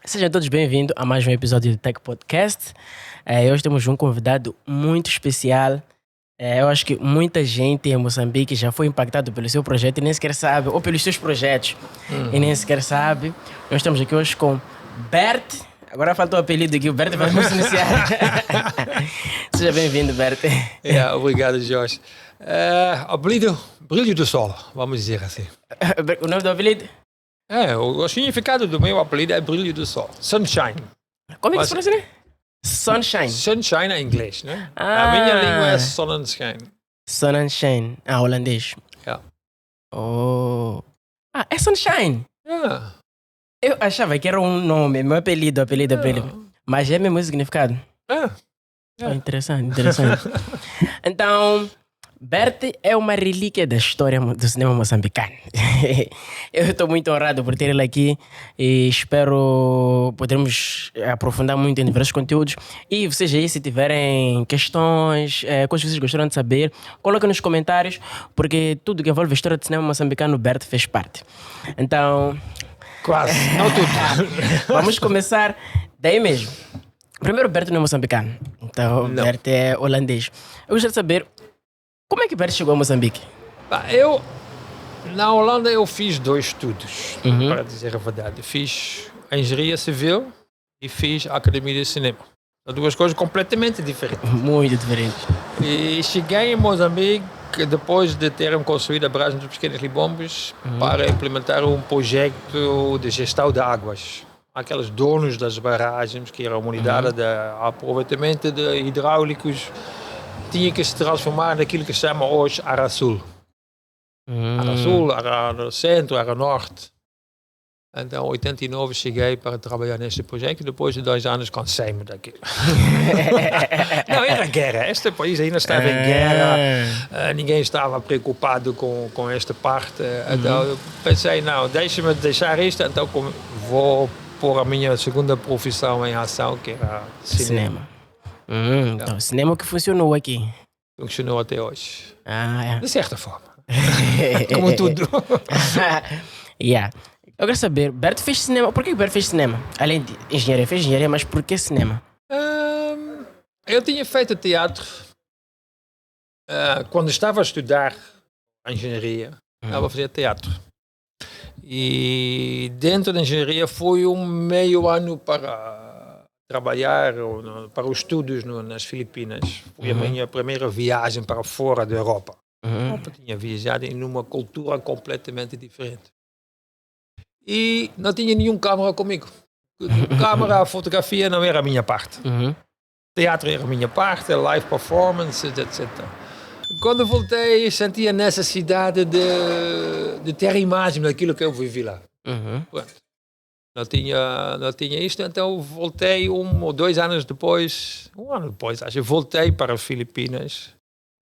Sejam todos bem-vindos a mais um episódio do Tech Podcast. Hoje temos um convidado muito especial. Eu acho que muita gente em Moçambique já foi impactado pelo seu projeto e nem sequer sabe, ou pelos seus projetos, e nem sequer sabe. Nós estamos aqui hoje com Bert. Agora faltou o apelido aqui, o Bert vai nos iniciar. Seja bem-vindo, Bert. Obrigado, Jorge. Apelido Brilho do Sol, vamos dizer assim. O nome do apelido? O significado do meu apelido é Brilho do Sol. Sunshine. Como é que se pronuncia, né? Sunshine. Sunshine é inglês, né? A minha língua é Sonnenschein. Sunshine. Holandês. Yeah. Oh. É Sunshine. Yeah. Eu achava que era um nome, meu apelido. Mas é mesmo o significado? Interessante. Então, Bert é uma relíquia da história do cinema moçambicano. Eu estou muito honrado por ter ele aqui e espero podermos aprofundar muito em diversos conteúdos. E vocês aí, se tiverem questões, coisas que vocês gostaram de saber, coloquem nos comentários, porque tudo que envolve a história do cinema moçambicano, o Bert fez parte. Então... Quase, não tudo. Vamos começar daí mesmo. Primeiro, Bert não é moçambicano. Então, Não. Bert é holandês. Eu gostaria de saber como é que Bert chegou a Moçambique? Na Holanda, eu fiz 2 estudos, para dizer a verdade. Fiz Engenharia Civil e fiz Academia de Cinema. São 2 coisas completamente diferentes. Muito diferente. E cheguei em Moçambique depois de terem construído a barragem dos Pequenos Libombos para implementar um projeto de gestão de águas. Aqueles donos das barragens, que era a unidade de aproveitamento de hidráulicos, tinha que se transformar naquilo que se chama hoje Área Sul. Área Sul, Área Centro, Área Norte. Então, em 89 cheguei para trabalhar neste projeto e depois de 2 anos cansei-me daquilo. Não, era guerra. Este país ainda estava em guerra. Ninguém estava preocupado com esta parte. Então, eu pensei, não, deixa-me deixar isto, então vou pôr a minha segunda profissão em ação, que era cinema. Então, cinema que funcionou aqui. Funcionou até hoje. De certa forma. Como tudo. Eu quero saber, Bert fez cinema. Por que Bert fez cinema? Além de engenharia, fez engenharia, mas por que cinema? Eu tinha feito teatro quando estava a estudar a engenharia. Estava a fazer teatro. E dentro da engenharia foi um meio ano para trabalhar para os estudos nas Filipinas. Foi a minha primeira viagem para fora da Europa. Eu tinha viajado em uma cultura completamente diferente. E não tinha nenhum câmera comigo. Câmera, fotografia não era a minha parte. Teatro era a minha parte, live performances, etc. Quando voltei, senti a necessidade de ter a imagem daquilo que eu vivi lá. Pronto. Não tinha isto, então voltei 1 ou 2 anos depois, 1 ano depois, acho, voltei para as Filipinas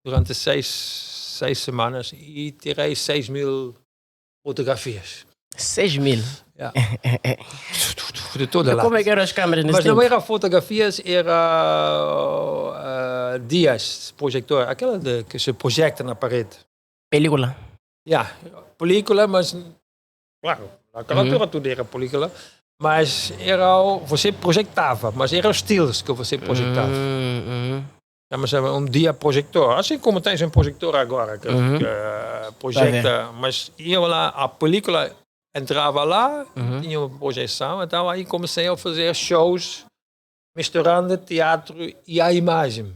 durante 6 semanas e tirei 6.000 fotografias. 6.000? De toda lá. Como é que eram as câmeras nesse tempo? Mas não era fotografias, era dias, projetor, aquela que se projeta na parede. Película? Película, mas claro, naquela altura tudo era película, mas você projectava, mas eram os estilos que você projectava. Chama-se um dia projetor, assim como tens um projetor agora que projeta, mas ia lá, a película entrava lá, tinha uma projeção, então aí comecei a fazer shows misturando teatro e a imagem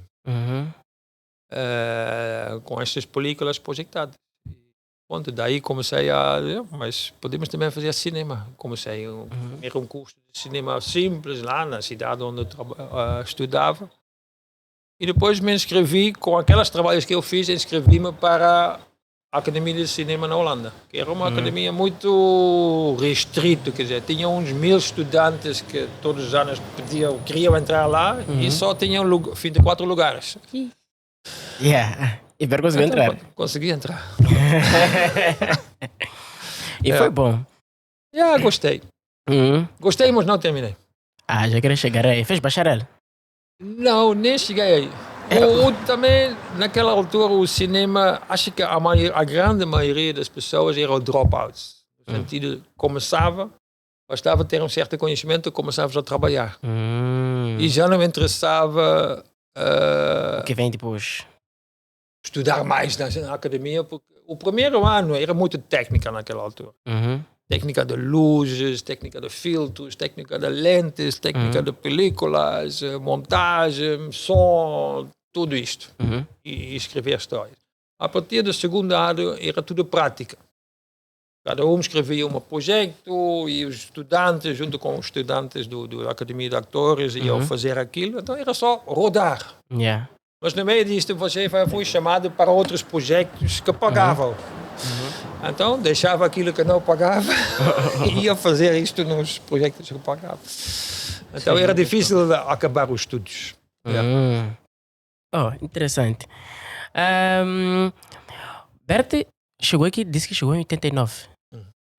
com estas películas projetadas. Pronto, daí comecei mas podemos também fazer cinema. Comecei era um curso de cinema simples lá na cidade onde eu estudava. E depois me inscrevi, com aqueles trabalhos que eu fiz, inscrevi-me para a Academia de Cinema na Holanda, que era uma academia muito restrita, quer dizer, tinha uns 1.000 estudantes que todos os anos queriam entrar lá e só tinham 24 lugares. E Bert conseguiu entrar? Consegui entrar. E foi bom? Gostei. Gostei, mas não terminei. Já queria chegar aí. Fez bacharel? Não, nem cheguei aí. Também, naquela altura, o cinema, acho que a grande maioria das pessoas eram dropouts. No sentido, começava, bastava ter um certo conhecimento e começavas a trabalhar. E já não me interessava o que vem depois? Estudar mais na academia, porque o primeiro ano era muito técnica naquela altura. Técnica de luzes, técnica de filtros, técnica de lentes, técnica de películas, montagem, som, tudo isto. E escrever histórias. A partir do segundo ano era tudo prática. Cada um escrevia um projeto e os estudantes, junto com os estudantes da Academia de Atores, iam fazer aquilo. Então era só rodar. Mas no meio disto você foi chamado para outros projetos que pagavam. Então deixava aquilo que não pagava e ia fazer isto nos projetos que pagavam. Então era difícil acabar os estudos. Oh, interessante. Berti chegou aqui, disse que chegou em 89.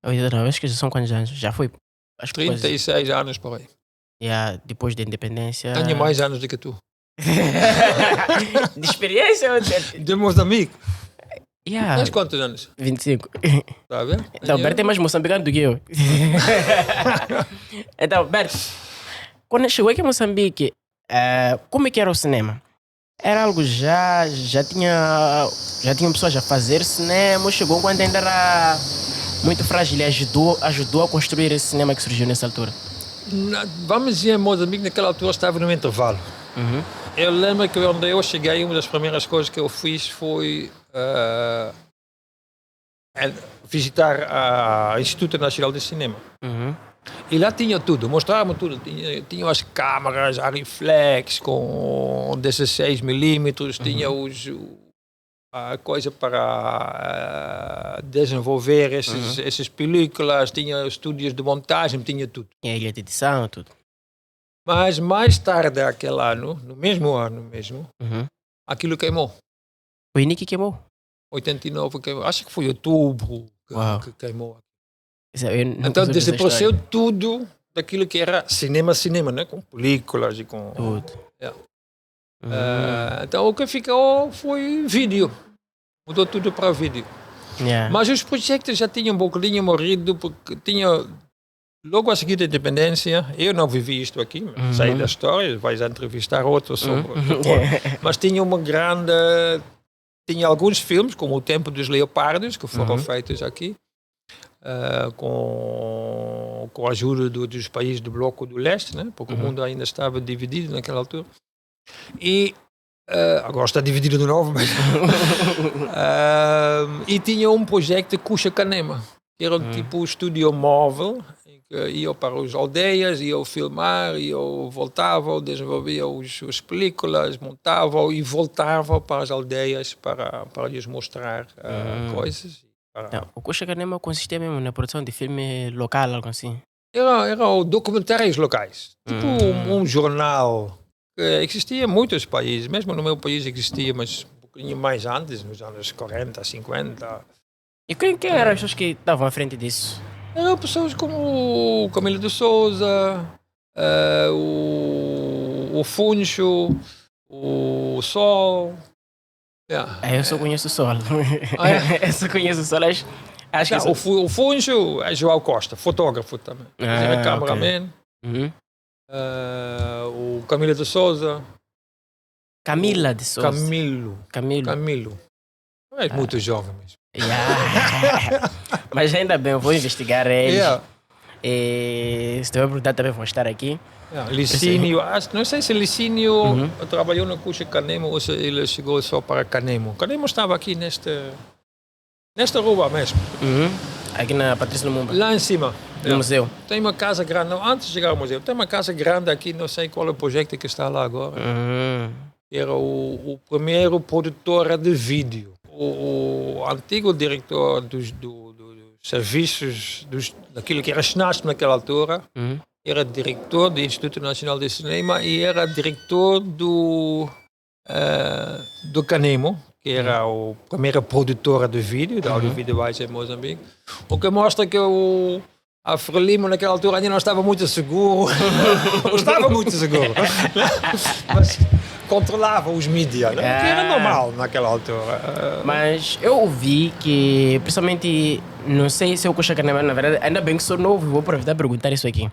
89, acho que já são quantos anos? Já foi? Acho 36 anos por aí. Depois da independência. Tenho mais anos do que tu. De experiência? De Moçambique? Tens quantos anos? 25. Tá vendo? Então, Berto é mais moçambicano do que eu. Então, Berto, quando chegou aqui em Moçambique, como é que era o cinema? Era algo já tinham pessoas a fazer cinema, chegou quando ainda era muito frágil e ajudou a construir esse cinema que surgiu nessa altura? Vamos dizer, Moçambique naquela altura estava no intervalo. Eu lembro que quando eu cheguei, uma das primeiras coisas que eu fiz foi visitar o Instituto Nacional de Cinema. E lá tinha tudo, mostravam tudo. Tinha as câmaras, a reflex com 16mm, tinha a coisa para desenvolver essas películas, tinha estúdios de montagem, tinha tudo. E a ilha de edição, tudo. Mas mais tarde, aquele ano, no mesmo ano mesmo, aquilo queimou. O INIC queimou? 89 queimou. Acho que foi outubro que queimou. Então desapareceu tudo daquilo que era cinema, né? Com películas e com... Tudo. Então o que ficou foi vídeo. Mudou tudo para vídeo. Mas os projetos já tinham um bocadinho morrido, porque tinha... Logo a seguir da independência, eu não vivi isto aqui, saí da história, vais entrevistar outros sobre... Mas tinha uma grande... Tinha alguns filmes, como O Tempo dos Leopardos, que foram feitos aqui, com a ajuda dos países do Bloco do Leste, né? Porque o mundo ainda estava dividido naquela altura. E agora está dividido de novo, mas... e tinha um projeto Cuxa Canema, que era tipo um estúdio móvel, ia para as aldeias, ia filmar, ia voltava, desenvolvia as películas, montava e voltava para as aldeias para lhes mostrar coisas. O Cuxa Canema consistia mesmo na produção de filme local, algo assim? Eram documentários locais, tipo um jornal que existia em muitos países, mesmo no meu país existia, mas um pouquinho mais antes, nos anos 40, 50. E quem eram as pessoas que estavam à frente disso? Eram pessoas como o Camilo de Souza, o Funcho, o Sol. Eu só conheço o Sol. Eu só conheço o Sol. Acho que o Funcho é João Costa, fotógrafo também. Era cameraman. O Camilo de Souza. Camila de Souza. Camilo. É muito jovem mesmo. Mas ainda bem, eu vou investigar eles. Se tiver oportunidade também vão estar aqui. Licínio, não sei se Licínio trabalhou no Cuxa Canemo ou se ele chegou só para Canemo. Canemo estava aqui nesta rua mesmo. Aqui na Patrícia Lumumba. Lá em cima. No museu. Tem uma casa grande, não, antes de chegar ao museu, tem uma casa grande aqui, não sei qual é o projeto que está lá agora. Era o primeiro produtor de vídeo. O antigo diretor dos serviços, daquilo que era SNASP naquela altura, era diretor do Instituto Nacional de Cinema e era diretor do Canemo, que era o primeiro produtor de vídeo, da audiovisuais em Moçambique. O que mostra que a Frelimo naquela altura ainda não estava muito seguro. Não estava muito seguro. controlava os mídias, né? Que era normal naquela altura. Mas eu ouvi que, principalmente, não sei se eu coxa mas na verdade, ainda bem que sou novo, vou aproveitar e perguntar isso aqui.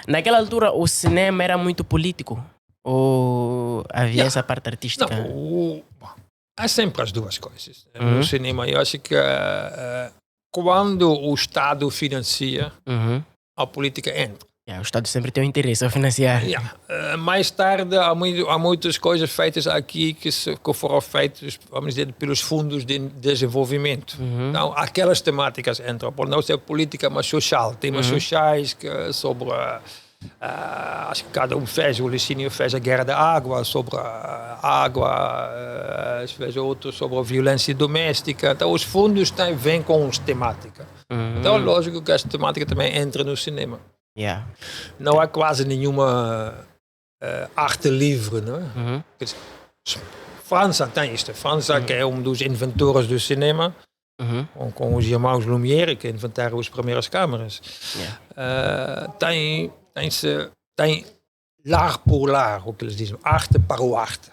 Naquela altura, o cinema era muito político? Ou havia essa parte artística? Não, há sempre as duas coisas. No cinema, eu acho que quando o Estado financia, a política entra. O Estado sempre tem um interesse a financiar. Mais tarde, há muitas coisas feitas aqui que foram feitas, vamos dizer, pelos fundos de desenvolvimento. Então, aquelas temáticas entram. Por não ser política, mas social. Temas sociais que sobre... acho que cada um fez, o Licínio fez a Guerra da Água, sobre a água, fez outro sobre a violência doméstica. Então, os fundos vêm com as temáticas. Então, lógico que esta temática também entra no cinema. Não há quase nenhuma arte livre, não é? França tem isto. França, que é um dos inventores do cinema, com os irmãos Lumière, que inventaram as primeiras câmaras, tem l'art pour l'art, o que eles dizem, arte para o arte.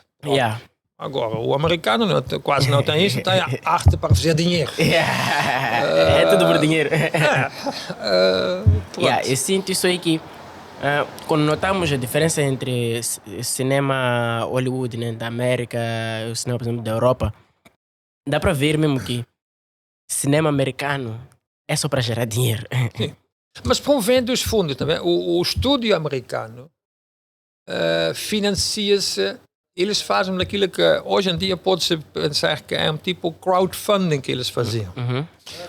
Agora, o americano quase não tem isso, tem arte para fazer dinheiro. É tudo por dinheiro. Eu sinto isso aí que, quando notamos a diferença entre cinema Hollywood, né, da América e o cinema, por exemplo, da Europa, dá para ver mesmo que cinema americano é só para gerar dinheiro. Sim. Mas provém dos fundos também. O estúdio americano financia-se. Eles fazem aquilo que hoje em dia pode-se pensar que é um tipo crowdfunding que eles faziam.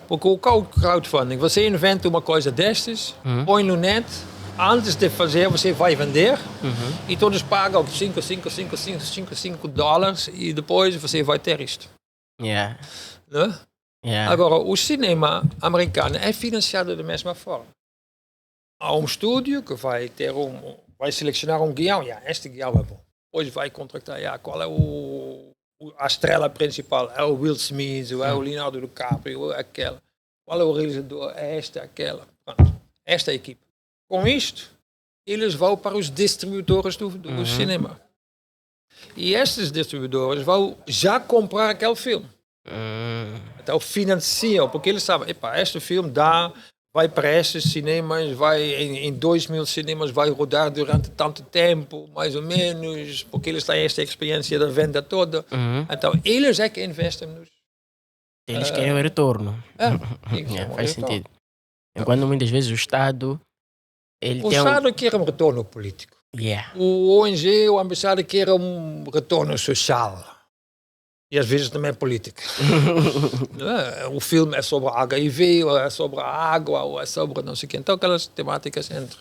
Porque o crowdfunding, você inventa uma coisa destas, põe no net, antes de fazer você vai vender e todos pagam $5 e depois você vai ter isto. Né? Agora, o cinema americano é financiado da mesma forma. Há um estúdio que vai selecionar um guião, este guião é bom. Depois vai contratar, qual é a estrela principal? É o Will Smith, é o Leonardo DiCaprio, é aquela. Qual é o realizador? É esta, aquela. Pronto. Esta é a equipe. Com isto, eles vão para os distribuidores do cinema. E estes distribuidores vão já comprar aquele filme. Então financiam, porque eles sabem, este filme vai para estes cinemas, vai em 2.000 cinemas, vai rodar durante tanto tempo, mais ou menos, porque eles têm esta experiência da venda toda. Então, eles é que investem nos... Eles querem o retorno. Faz sentido. Enquanto muitas vezes o Estado... O Estado quer um retorno político. O ONG, o ambassado, quer um retorno social. E às vezes também é política. O filme é sobre HIV, ou é sobre a água, ou é sobre não sei o quê. Então aquelas temáticas entram.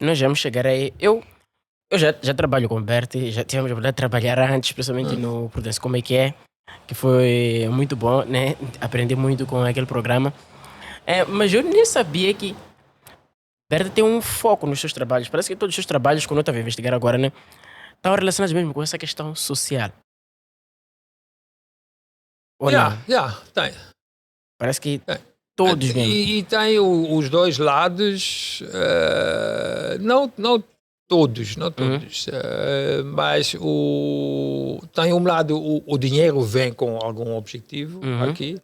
Nós vamos chegar aí. Eu já trabalho com o Berti, já tivemos a oportunidade de trabalhar antes, principalmente no Prudência Como é que foi muito bom, né? Aprendi muito com aquele programa. Mas eu nem sabia que Berti tem um foco nos seus trabalhos. Parece que todos os seus trabalhos, quando eu estava a investigar agora, né, estão relacionados mesmo com essa questão social. Tem. Parece que todos mesmo. E tem os dois lados, não todos, mas tem um lado, o dinheiro vem com algum objetivo aqui.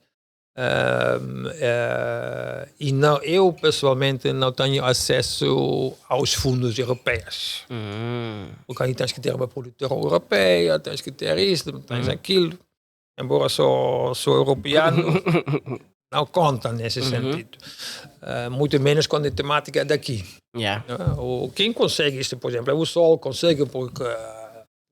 E eu pessoalmente não tenho acesso aos fundos europeus. Porque aí tens que ter uma produtora europeia, tens que ter isto, tens aquilo. Embora sou europeano, não conta nesse sentido. Muito menos quando a temática é daqui. Quem consegue isto, por exemplo, é o Sol, consegue porque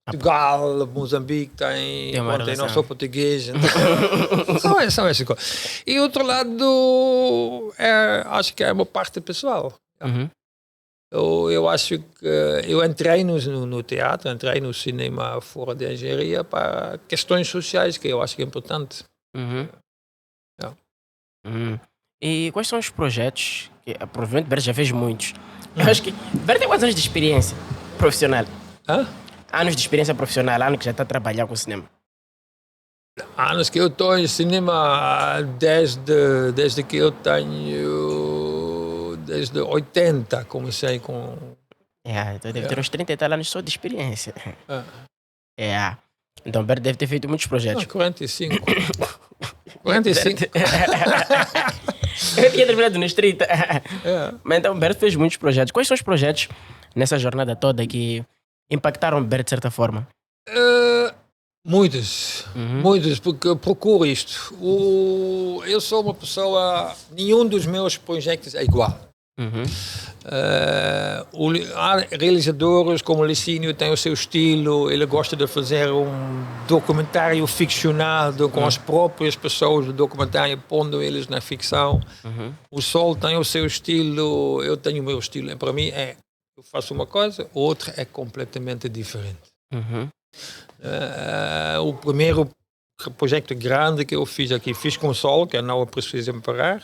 Portugal, Moçambique tem não sou português. Então, são essas coisas. E outro lado, acho que é uma parte pessoal. Eu acho que eu entrei no teatro, entrei no cinema fora de engenharia para questões sociais, que eu acho que é importante. E quais são os projetos? Que, provavelmente Berti já fez muitos. Eu acho que Berti tem quantos anos de experiência profissional? Anos de experiência profissional, anos que já está a trabalhar com cinema. Anos que eu estou em cinema desde que eu tenho... Desde 80 comecei com Então deve ter uns 30 e tal anos só de experiência. Então Bert deve ter feito muitos projetos. 45. 45. Eu tinha terminado nos 30. Mas então Bert fez muitos projetos. Quais são os projetos nessa jornada toda que impactaram Bert de certa forma? Muitos, porque eu procuro isto. Eu sou uma pessoa, nenhum dos meus projetos é igual. Há realizadores como Licínio tem o seu estilo, ele gosta de fazer um documentário ficcionado com as próprias pessoas do documentário, pondo eles na ficção. O Sol tem o seu estilo, eu tenho o meu estilo. Para mim eu faço uma coisa, outra é completamente diferente. O primeiro projeto grande que eu fiz aqui, fiz com o Sol, que é Não é Preciso Parar.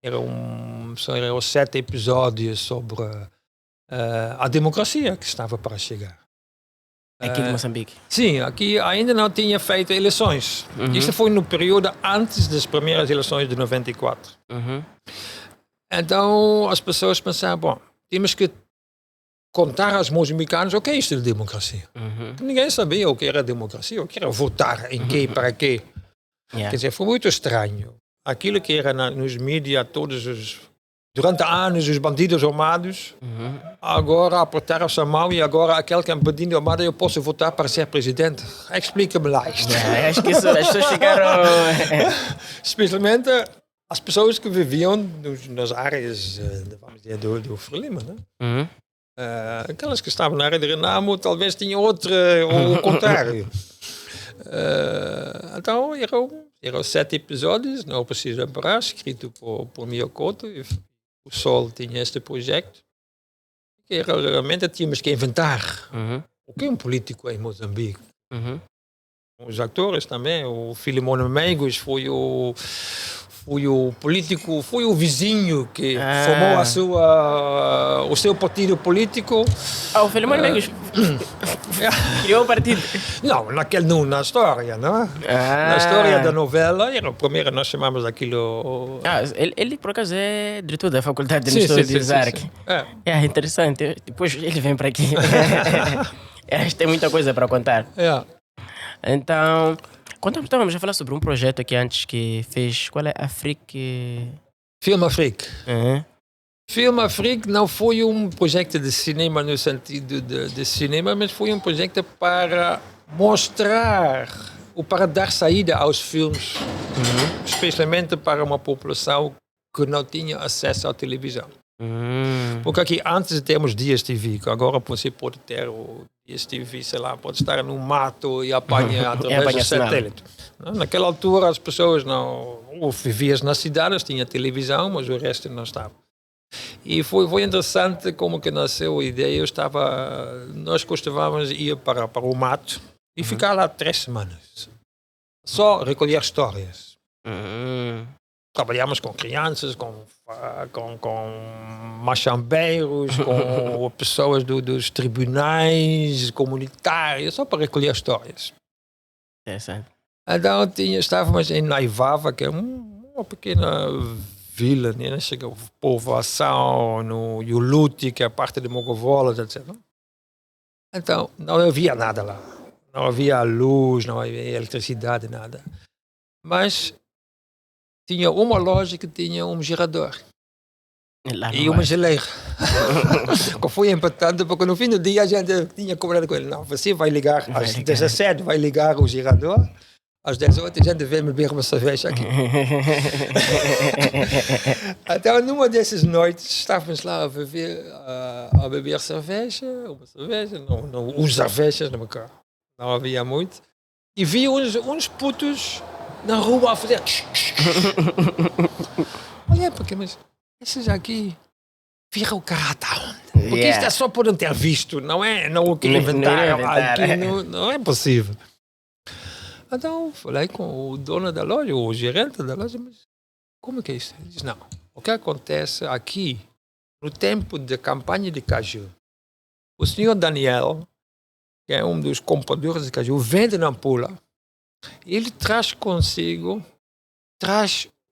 Eram 7 episódios sobre a democracia que estava para chegar. Aqui de Moçambique? Sim, aqui ainda não tinha feito eleições. Isso foi no período antes das primeiras eleições de 94. Então as pessoas pensavam, bom, temos que contar aos moçambicanos o que é isto de democracia. Ninguém sabia o que era democracia, o que era votar, em quê, para quê. Quer dizer, foi muito estranho. Aquilo que era nos mídias, durante anos, os bandidos armados, agora apertaram-se a mão e agora aquele que é bandido armado eu posso votar para ser presidente. Explica-me lá isto. Acho que as pessoas ficaram... Especialmente as pessoas que viviam nas áreas, vamos dizer, do Frelimo, né? Aquelas que estavam na área de Renamo talvez tinham outra, ou o contrário. Então eram 7 episódios, Não Precisa Parar, escrito por Miyokoto. O Sol tinha este projeto. Que realmente tínhamos que inventar o que é um político em Moçambique. Os atores também, o Filimon Meigos foi o político, foi o vizinho que formou o seu partido político. O Filimon Meigos criou o partido? Não, na história, não é? Na história da novela, era o primeiro, nós chamamos aquilo... Ele por acaso é diretor da Faculdade de História de Zarque. É interessante, depois ele vem para aqui. Acho que tem muita coisa para contar. Então... Estávamos a falar sobre um projeto aqui antes que fez... Qual é? Film Afrique. Film Afrique não foi um projeto de cinema no sentido de cinema, mas foi um projeto para mostrar ou para dar saída aos filmes, especialmente para uma população que não tinha acesso à televisão. Porque aqui antes temos DSTV, que agora você pode ter o DSTV, sei lá, pode estar no mato e apanha através do satélite. Naquela altura as pessoas não viviam nas cidades, tinha televisão, mas o resto não estava. E foi interessante como que nasceu a ideia. Nós costumávamos ir para o mato e ficar lá 3 semanas. Só recolher histórias. Trabalhamos com crianças, com machambeiros, com pessoas dos tribunais comunitários, só para recolher histórias. Interessante. Então estávamos em Naivava, que é uma pequena vila, né? Chega a povoação, no Yuluti, que é a parte de Mogovolas, etc. Então não havia nada lá. Não havia luz, não havia eletricidade, nada. Mas tinha uma loja que tinha um gerador e uma geleira. Que foi empatado, porque no fim do dia a gente tinha cobrado com ele. Não, você vai ligar às 17, vai ligar o gerador, às 18 a gente vem beber uma cerveja aqui. Então, numa dessas noites, estávamos lá a beber cerveja, uns cervejas no meu carro. Não havia muito. E vi uns putos na rua a fazer... Olha, porque mas esses aqui viram o caráter onde? Porque isto é só por não ter visto, não o que inventaram aqui, não é possível. Então falei com o dono da loja, o gerente da loja, mas como que é isso? Ele diz, não, o que acontece aqui, no tempo da campanha de caju, o senhor Daniel, que é um dos compradores de caju, vende na Nampula. Ele traz consigo,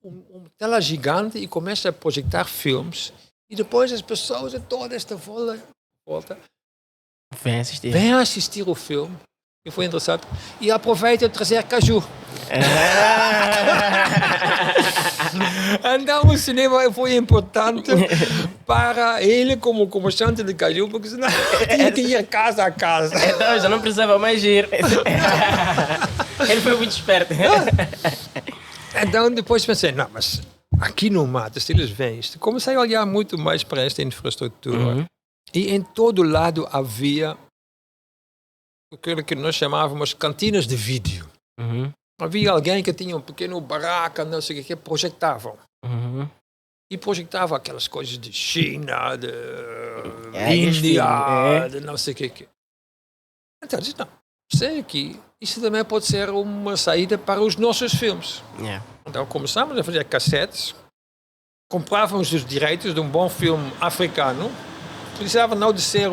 uma tela gigante e começa a projetar filmes. E depois as pessoas de toda esta volta. Vem assistir o filme. E foi interessante. E aproveita de trazer caju. Então o cinema foi importante para ele como comerciante de caju, porque senão tinha que ir casa a casa. Então já não precisava mais ir. Ele foi muito esperto. Então depois pensei, não, mas aqui no mato, se eles veem isto, comecei a olhar muito mais para esta infraestrutura. E em todo lado havia aquilo que nós chamávamos cantinas de vídeo. Havia alguém que tinha um pequeno barraca, não sei o que projetavam. E projetava aquelas coisas de China, de Índia, de não sei o que. Então, disse, não, sei que isso também pode ser uma saída para os nossos filmes. Então começamos a fazer cassetes, comprávamos os direitos de um bom filme africano, precisava não de ser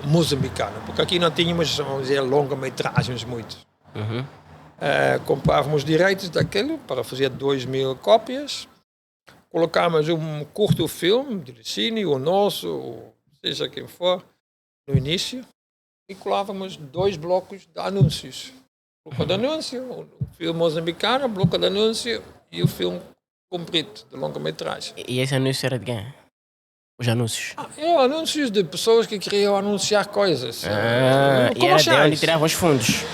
moçambicano, porque aqui não tínhamos, vamos dizer, longa-metragens muito. Comprávamos direitos daquele para fazer 2.000 cópias, colocávamos um curto filme de cine, o nosso, ou seja quem for, no início, e colávamos 2 blocos de anúncios. Bloco de anúncio, o filme moçambicano, bloco de anúncio e o filme comprido, de longa-metragem. E esse anúncio era de quem? Os anúncios? Anúncios de pessoas que queriam anunciar coisas. E era de onde tiravam os fundos.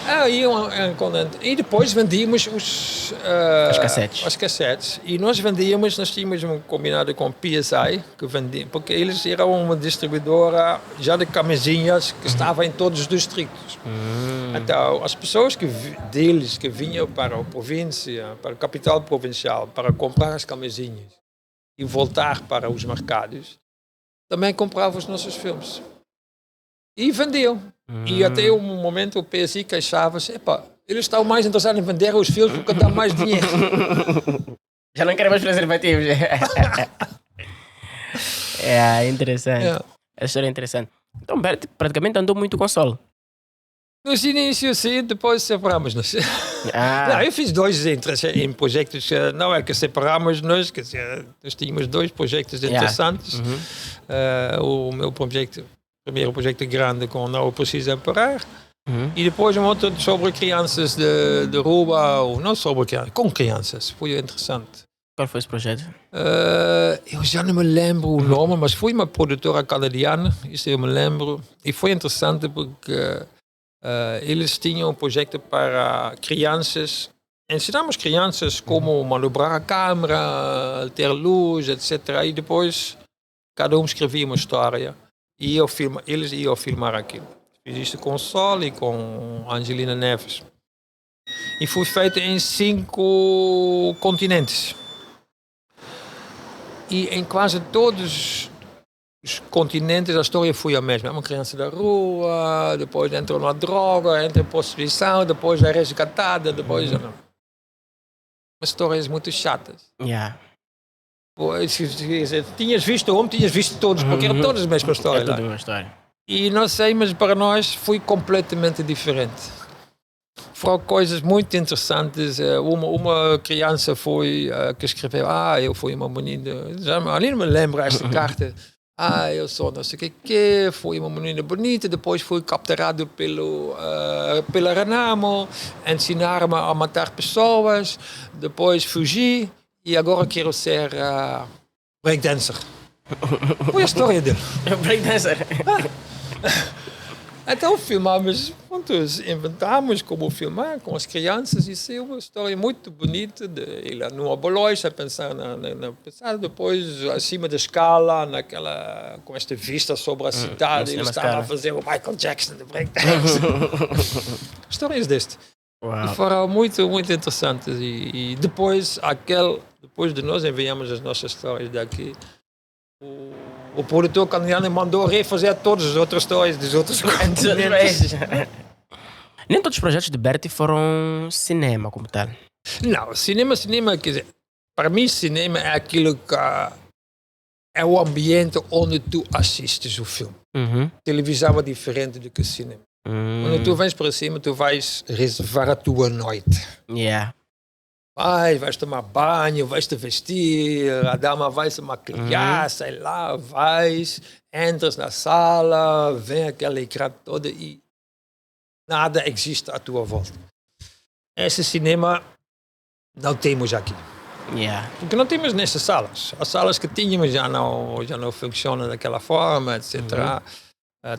E depois vendíamos as cassetes. E nós tínhamos um combinado com PSI, que vendia, porque eles eram uma distribuidora já de camisinhas que estava em todos os distritos. Então, as pessoas que vinham para a província, para a capital provincial, para comprar as camisinhas e voltar para os mercados, também compravam os nossos filmes. E vendiam. E até um momento o PSI queixava-se, eles estão mais interessados em vender os filmes porque dá mais dinheiro. Já não querem mais preservativos. Interessante. A história é interessante. Então, Bert praticamente andou muito com Sol. Nos inícios, sim, depois separamos-nos. Não, eu fiz 2 em projetos, não é que separamos, nós tínhamos 2 projetos interessantes. O meu primeiro projeto grande com Não Precisa Parar, e depois um outro sobre crianças de rua, ou não sobre crianças, com crianças, foi interessante. Qual foi esse projeto? Eu já não me lembro o nome, mas foi uma produtora canadiana, isso eu me lembro, e foi interessante porque eles tinham um projeto para crianças. Ensinamos crianças como manobrar a câmera, ter luz, etc. E depois cada um escrevia uma história e eles iam filmar aquilo. Fiz isso com o Sol e com a Angelina Neves. E foi feito em 5 continentes. E em quase todos os continentes a história foi a mesma. É uma criança da rua, depois entrou na droga, entra em prostituição, depois é resgatada, depois... Histórias muito chatas. Pois, tinhas visto todos, porque eram todas a mesma história. É tudo a mesma história. E não sei, mas para nós foi completamente diferente. Foram coisas muito interessantes. Uma criança foi que escreveu, eu fui uma menina, ali não me lembro esta carta. Eu sou não sei o que, fui uma menina bonita, depois fui capturado pela Renamo, ensinaram-me a matar pessoas, depois fugi e agora quero ser breakdancer. Foi a história dele. Breakdancer. Então filmamos, inventámos como filmar com as crianças. Isso é uma história muito bonita. Ele numa boloiça, a pensar pensar depois acima da escala, com esta vista sobre a cidade. Ele estava a fazer o Michael Jackson de breakdance. Histórias deste. E foram muito, muito interessantes. E depois de nós enviamos as nossas histórias daqui, o produtor canadiano mandou refazer todas as outras histórias dos outros continentes. Nem todos os projetos de Bertie foram cinema como tal. Não, cinema, quer dizer, para mim cinema é aquilo que é o ambiente onde tu assistes o filme. Televisão é diferente do que cinema. Quando tu vens para cima, tu vais reservar a tua noite. Vais tomar banho, vais te vestir, a dama vai se maquilhar, sei lá, entras na sala, vem aquela ecrã toda e nada existe à tua volta. Esse cinema não temos aqui. Yeah. Porque não temos nessas salas. As salas que tínhamos já não funcionam daquela forma, etc.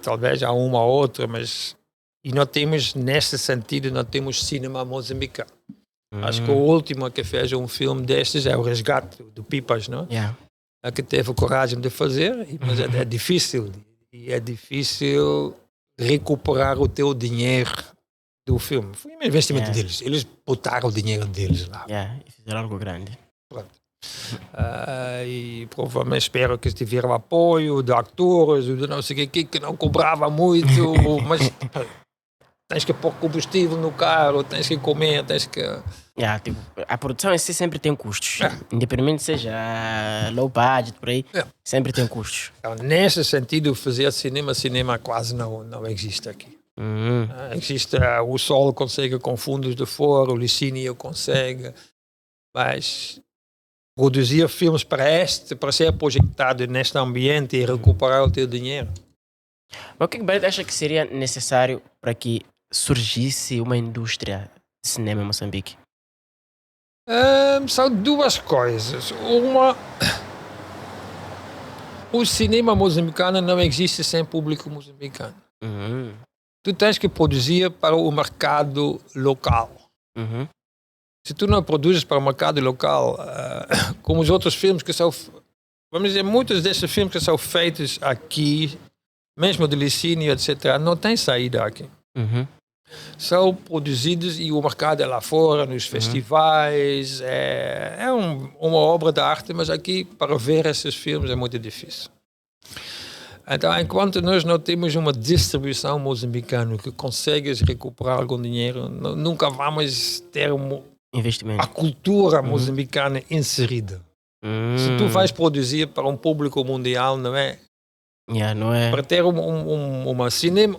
Talvez há uma ou outra, mas... E não temos, nesse sentido, não temos cinema moçambicano. Acho que o último que fez um filme destes é o Resgate, do Pipas, não? Yeah. Que teve a coragem de fazer, mas é difícil. E é difícil recuperar o teu dinheiro do filme. Foi um investimento deles. Eles botaram o dinheiro deles lá. E fizeram algo grande. Pronto. E provavelmente espero que tiveram apoio de atores, de não sei o que não cobrava muito, mas tens que pôr combustível no carro, tens que comer, tens que... Tipo, a produção em si sempre tem custos. Independente seja low budget, por aí, sempre tem custos. Então, nesse sentido, fazer cinema quase não existe aqui. Existe, o Sol consegue com fundos de fora, o Licínio consegue, mas produzir filmes para ser projetado neste ambiente e recuperar o teu dinheiro. Mas o que Barreto acha que seria necessário para que surgisse uma indústria de cinema em Moçambique? São duas coisas. Uma, o cinema moçambicano não existe sem público moçambicano. Tu tens que produzir para o mercado local. Se tu não produzes para o mercado local, como os outros filmes que são, vamos dizer, muitos desses filmes que são feitos aqui, mesmo de Licínio, etc., não tem saída aqui. São produzidos e o mercado é lá fora, nos festivais. É uma obra de arte, mas aqui, para ver esses filmes, é muito difícil. Então, enquanto nós não temos uma distribuição moçambicana que consegue recuperar algum dinheiro, nunca vamos ter investimento. A cultura moçambicana inserida. Se tu vais produzir para um público mundial, não é? Não é. Para ter uma cinema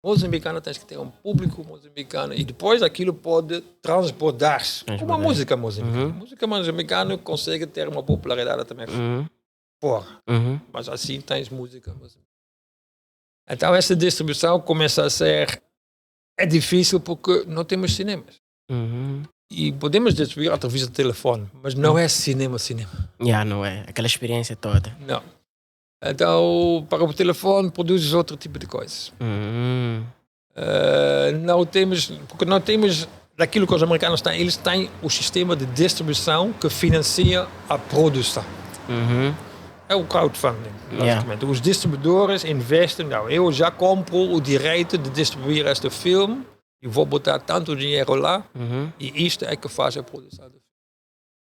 moçambicana, tens que ter um público moçambicano e depois aquilo pode transbordar-se. Como a música moçambicana. A música moçambicana consegue ter uma popularidade também fora. Mas assim tens música moçambicana. Então essa distribuição começa a ser... É difícil porque não temos cinemas. E podemos distribuir através do telefone, mas não é cinema. Não é. Aquela experiência toda. Não. Então, para o telefone, produzes outro tipo de coisas. Porque não temos daquilo que os americanos têm. Eles têm o sistema de distribuição que financia a produção. É o crowdfunding, basicamente. Os distribuidores investem. Não, eu já compro o direito de distribuir este filme e vou botar tanto dinheiro lá e isto é que faz a produção do filme.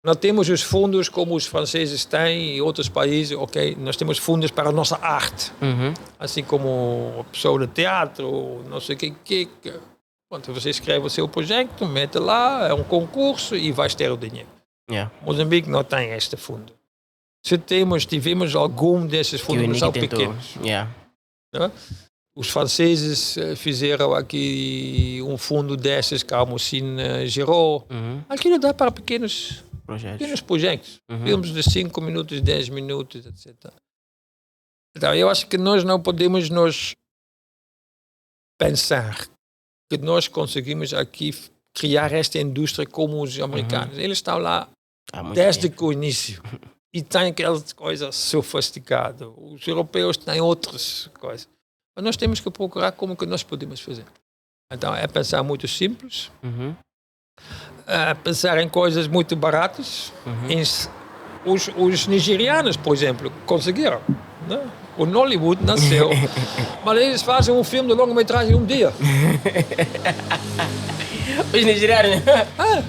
Não temos os fundos como os franceses têm e outros países, nós temos fundos para a nossa arte. Assim como a pessoa de teatro, não sei o que. Quando você escreve o seu projeto, mete lá, é um concurso e vais ter o dinheiro. Moçambique não tem este fundo. Se tivemos algum desses fundos, são pequenos. Os franceses fizeram aqui um fundo desses que a Almocine gerou. Aquilo dá para pequenos projetos. Filmes de 5 minutos, 10 minutos, etc. Então, eu acho que nós não podemos pensar que nós conseguimos aqui criar esta indústria como os americanos. Eles estão lá desde o início. E têm aquelas coisas sofisticadas. Os europeus têm outras coisas. Mas nós temos que procurar como que nós podemos fazer. Então, é pensar muito simples. Pensar em coisas muito baratas. Os nigerianos, por exemplo, conseguiram. Né? O Nollywood nasceu, mas eles fazem um filme de longa-metragem um dia. Os nigerianos.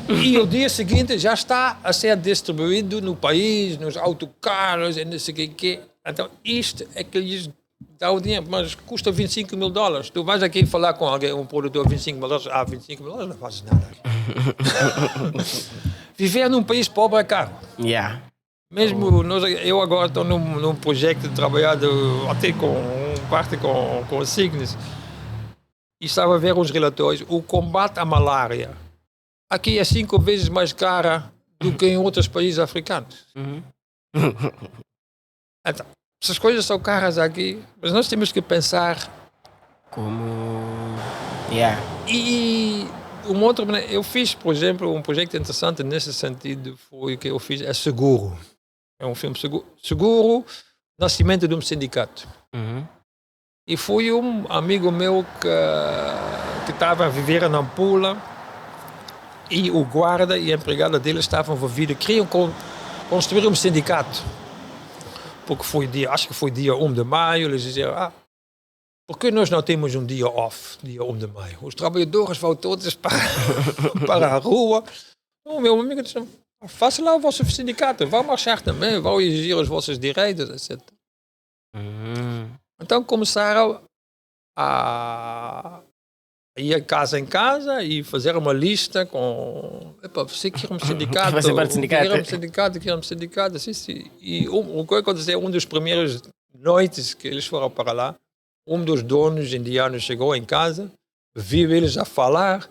E o dia seguinte já está a ser distribuído no país, nos autocarros e não sei o que. Então, isto é que lhes dá o dinheiro, mas custa $25.000. Tu vais aqui falar com alguém, um produtor, $25.000. $25.000 não fazes nada. Viver num país pobre é caro. Mesmo eu agora estou num projeto de trabalhar até com parte com a Cygnus e estava a ver os relatórios. O combate à malária aqui é 5 vezes mais cara do que em outros países africanos. Então, essas coisas são caras aqui, mas nós temos que pensar como... Yeah. E uma outra maneira, eu fiz, por exemplo, um projeto interessante nesse sentido, foi o que eu fiz, é Seguro. É um filme Seguro, Nascimento de um Sindicato. E foi um amigo meu que estava a viver em Nampula e o guarda e a empregada dele estavam envolvidos, queriam construir um sindicato. Porque foi acho que foi dia 1 de maio, eles diziam, por que nós não temos um dia off, dia 1 de maio? Os trabalhadores vão todos para a rua. O meu amigo disse, faça lá o vosso sindicato, vão marchar também, vão exigir os vossos direitos, etc. Então começaram a ir casa em casa e fazer uma lista com... você quer um sindicato? Fazer parte do sindicato. Quer um sindicato, sim. E o que aconteceu, um dos primeiros noites que eles foram para lá, um dos donos indianos chegou em casa, viu eles a falar,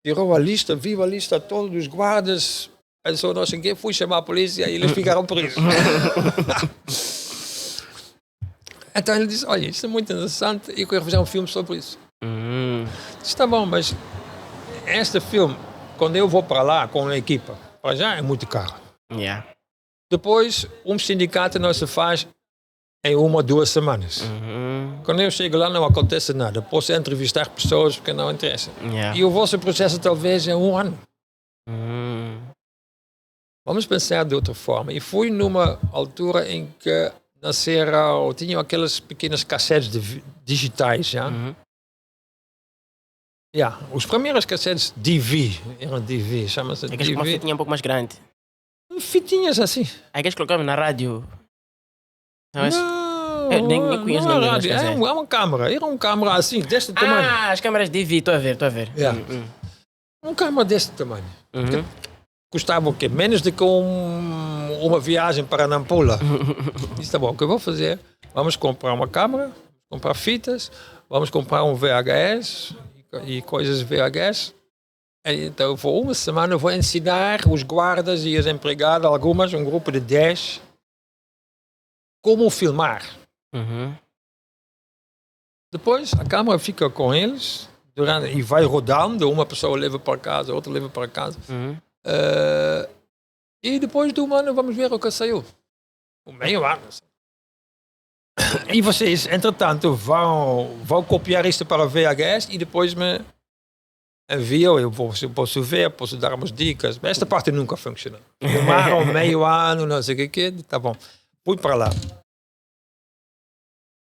tirou a lista, viu a lista todos dos guardas, pensou, nossa, ninguém foi chamar a polícia e eles ficaram presos. Então ele disse, olha, isso é muito interessante e eu quero fazer um filme sobre isso. Disse, tá bom, mas este filme, quando eu vou para lá com a equipa, para já é muito caro. Yeah. Depois, um sindicato não se faz em 1 ou 2 semanas. Quando eu chego lá não acontece nada. Posso entrevistar pessoas que não interessam. Yeah. E o vosso processo talvez é 1 ano. Vamos pensar de outra forma. E fui numa altura em que nasceram, tinham aquelas pequenas cassetes digitais, já? Os primeiros cassetes DV, eram DV, chama-se DV. É que uma fitinha um pouco mais grande. Fitinhas assim. É que eles colocavam na rádio. Não, nem conheço não nem é rádio, é uma câmera. Era uma câmera assim, deste tamanho. As câmeras DV, estou a ver. Uma câmera deste tamanho. Custava o quê? Menos do que uma viagem para Nampula. Disse, tá bom, o que eu vou fazer? Vamos comprar uma câmera, comprar fitas, vamos comprar um VHS e coisas VHS. Então eu vou 1 semana, eu vou ensinar os guardas e as empregadas, um grupo de 10, como filmar. Depois a câmera fica com eles e vai rodando, uma pessoa leva para casa, outra leva para casa. E depois de 1 ano vamos ver o que saiu. Meio ano. E vocês, entretanto, vão copiar isto para VHS e depois me enviam, eu posso ver, posso dar umas dicas. Mas esta parte nunca funcionou. Filmaram meio ano, não sei o que, tá bom. Fui para lá.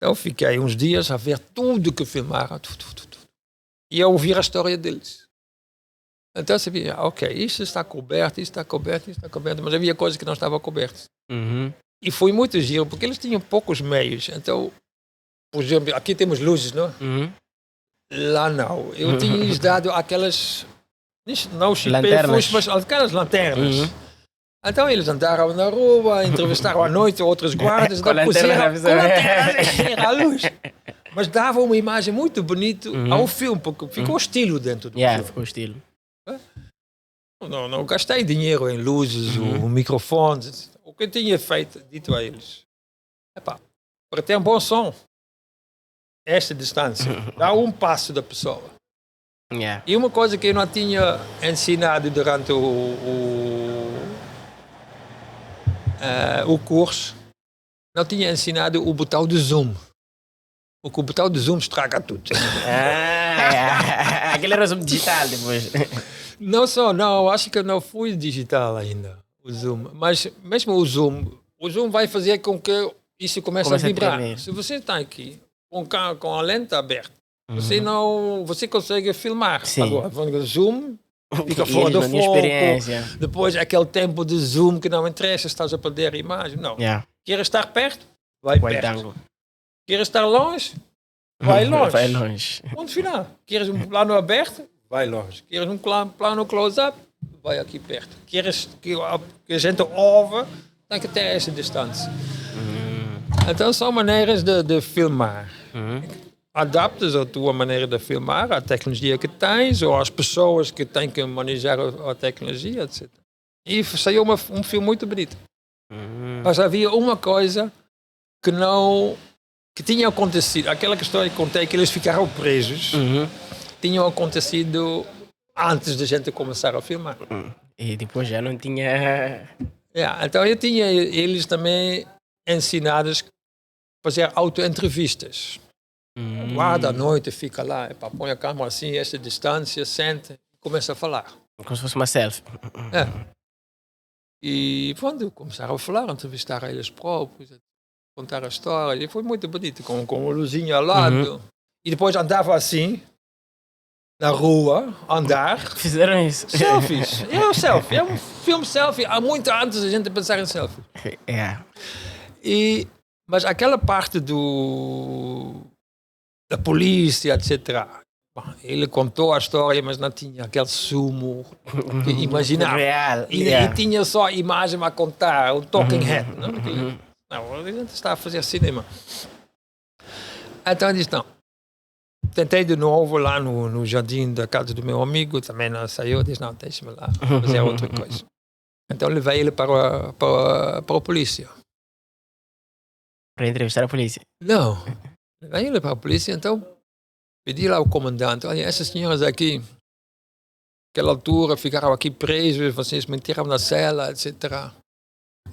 Eu fiquei uns dias a ver tudo que filmaram. Tudo. E a ouvir a história deles. Então eu sabia, ok, isso está coberto, mas havia coisas que não estavam cobertas. E foi muito giro, porque eles tinham poucos meios. Então, por exemplo, aqui temos luzes, não? Lá não. Eu tinha dado aquelas, não chipefos, mas aquelas lanternas. Então eles andaram na rua, entrevistaram à noite outros guardas, com lanterna a luz. Mas dava uma imagem muito bonita ao filme, porque ficou estilo dentro do filme. Ficou estilo. Não gastei dinheiro em luzes ou microfones. O que eu tinha feito, dito a eles, para ter um bom som, esta distância, dá um passo da pessoa. E uma coisa que eu não tinha ensinado durante o curso, não tinha ensinado o botão de zoom. Porque o botão de zoom estraga tudo. Aquele era o zoom digital depois. Não, acho que não fui digital ainda, o zoom. Mas mesmo o zoom vai fazer com que isso comece a vibrar. Se você está aqui com a lente aberta, você consegue filmar. Sim. Agora, o zoom fica fora do foco. Depois aquele tempo de zoom que não interessa, estás a perder a imagem. Não. Quer estar perto? Vai perto. Quer estar longe? Vai longe. Ponto final. Queres um plano aberto? Vai longe. Queres um plano close-up? Vai aqui perto. Queres que a gente ouve? Tem que ter essa distância. Então são maneiras de filmar. adaptas a tua maneira de filmar, a tecnologia que tens, ou as pessoas que têm que manejar a tecnologia, etc. E saiu um filme muito bonito. Mas havia uma coisa que tinha acontecido, aquela questão que contei, que eles ficaram presos, tinham acontecido antes da gente começar a filmar. E depois já não tinha... Então eu tinha eles também ensinados a fazer auto-entrevistas. Guarda à noite, fica lá, põe a câmera assim, essa distância, sente e começa a falar. Como se fosse uma selfie. E quando começaram a falar, entrevistar eles próprios, contar a história, e foi muito bonito, com uma luzinha ao lado. E depois andava assim, na rua, andar. Fizeram isso. Selfies. É um filme selfie. Há muito antes a gente pensar em selfie. Mas aquela parte da polícia, etc. Bom, ele contou a história, mas não tinha aquele sumo que imaginava. Real. E tinha só a imagem a contar, o talking head. Não, a gente está a fazer cinema. Então disse, não. Tentei de novo lá no jardim da casa do meu amigo, também não saiu. Disse, não, deixa-me lá fazer outra coisa. Então levei ele para a polícia. Para entrevistar a polícia? Não. Levei ele para a polícia, então pedi lá ao comandante, olha, essas senhoras aqui, naquela altura, ficaram aqui presos, vocês me tiraram na cela, etc.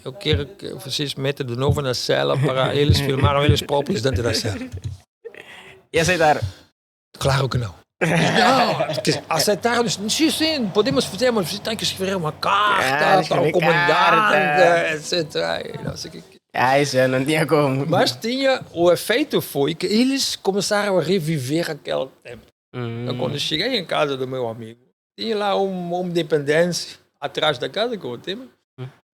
Eu quero que vocês me metam de novo na cela para eles filmaram eles próprios dentro da cela. E aceitaram? Claro que não. Não, aceitaram, sim, podemos fazer, mas você tem que escrever uma carta para o comandante, etc. Não sei o que. Isso já não tinha como. Mas o efeito foi que eles começaram a reviver aquele tempo. Então, quando cheguei em casa do meu amigo, tinha lá uma dependência atrás da casa com o tema.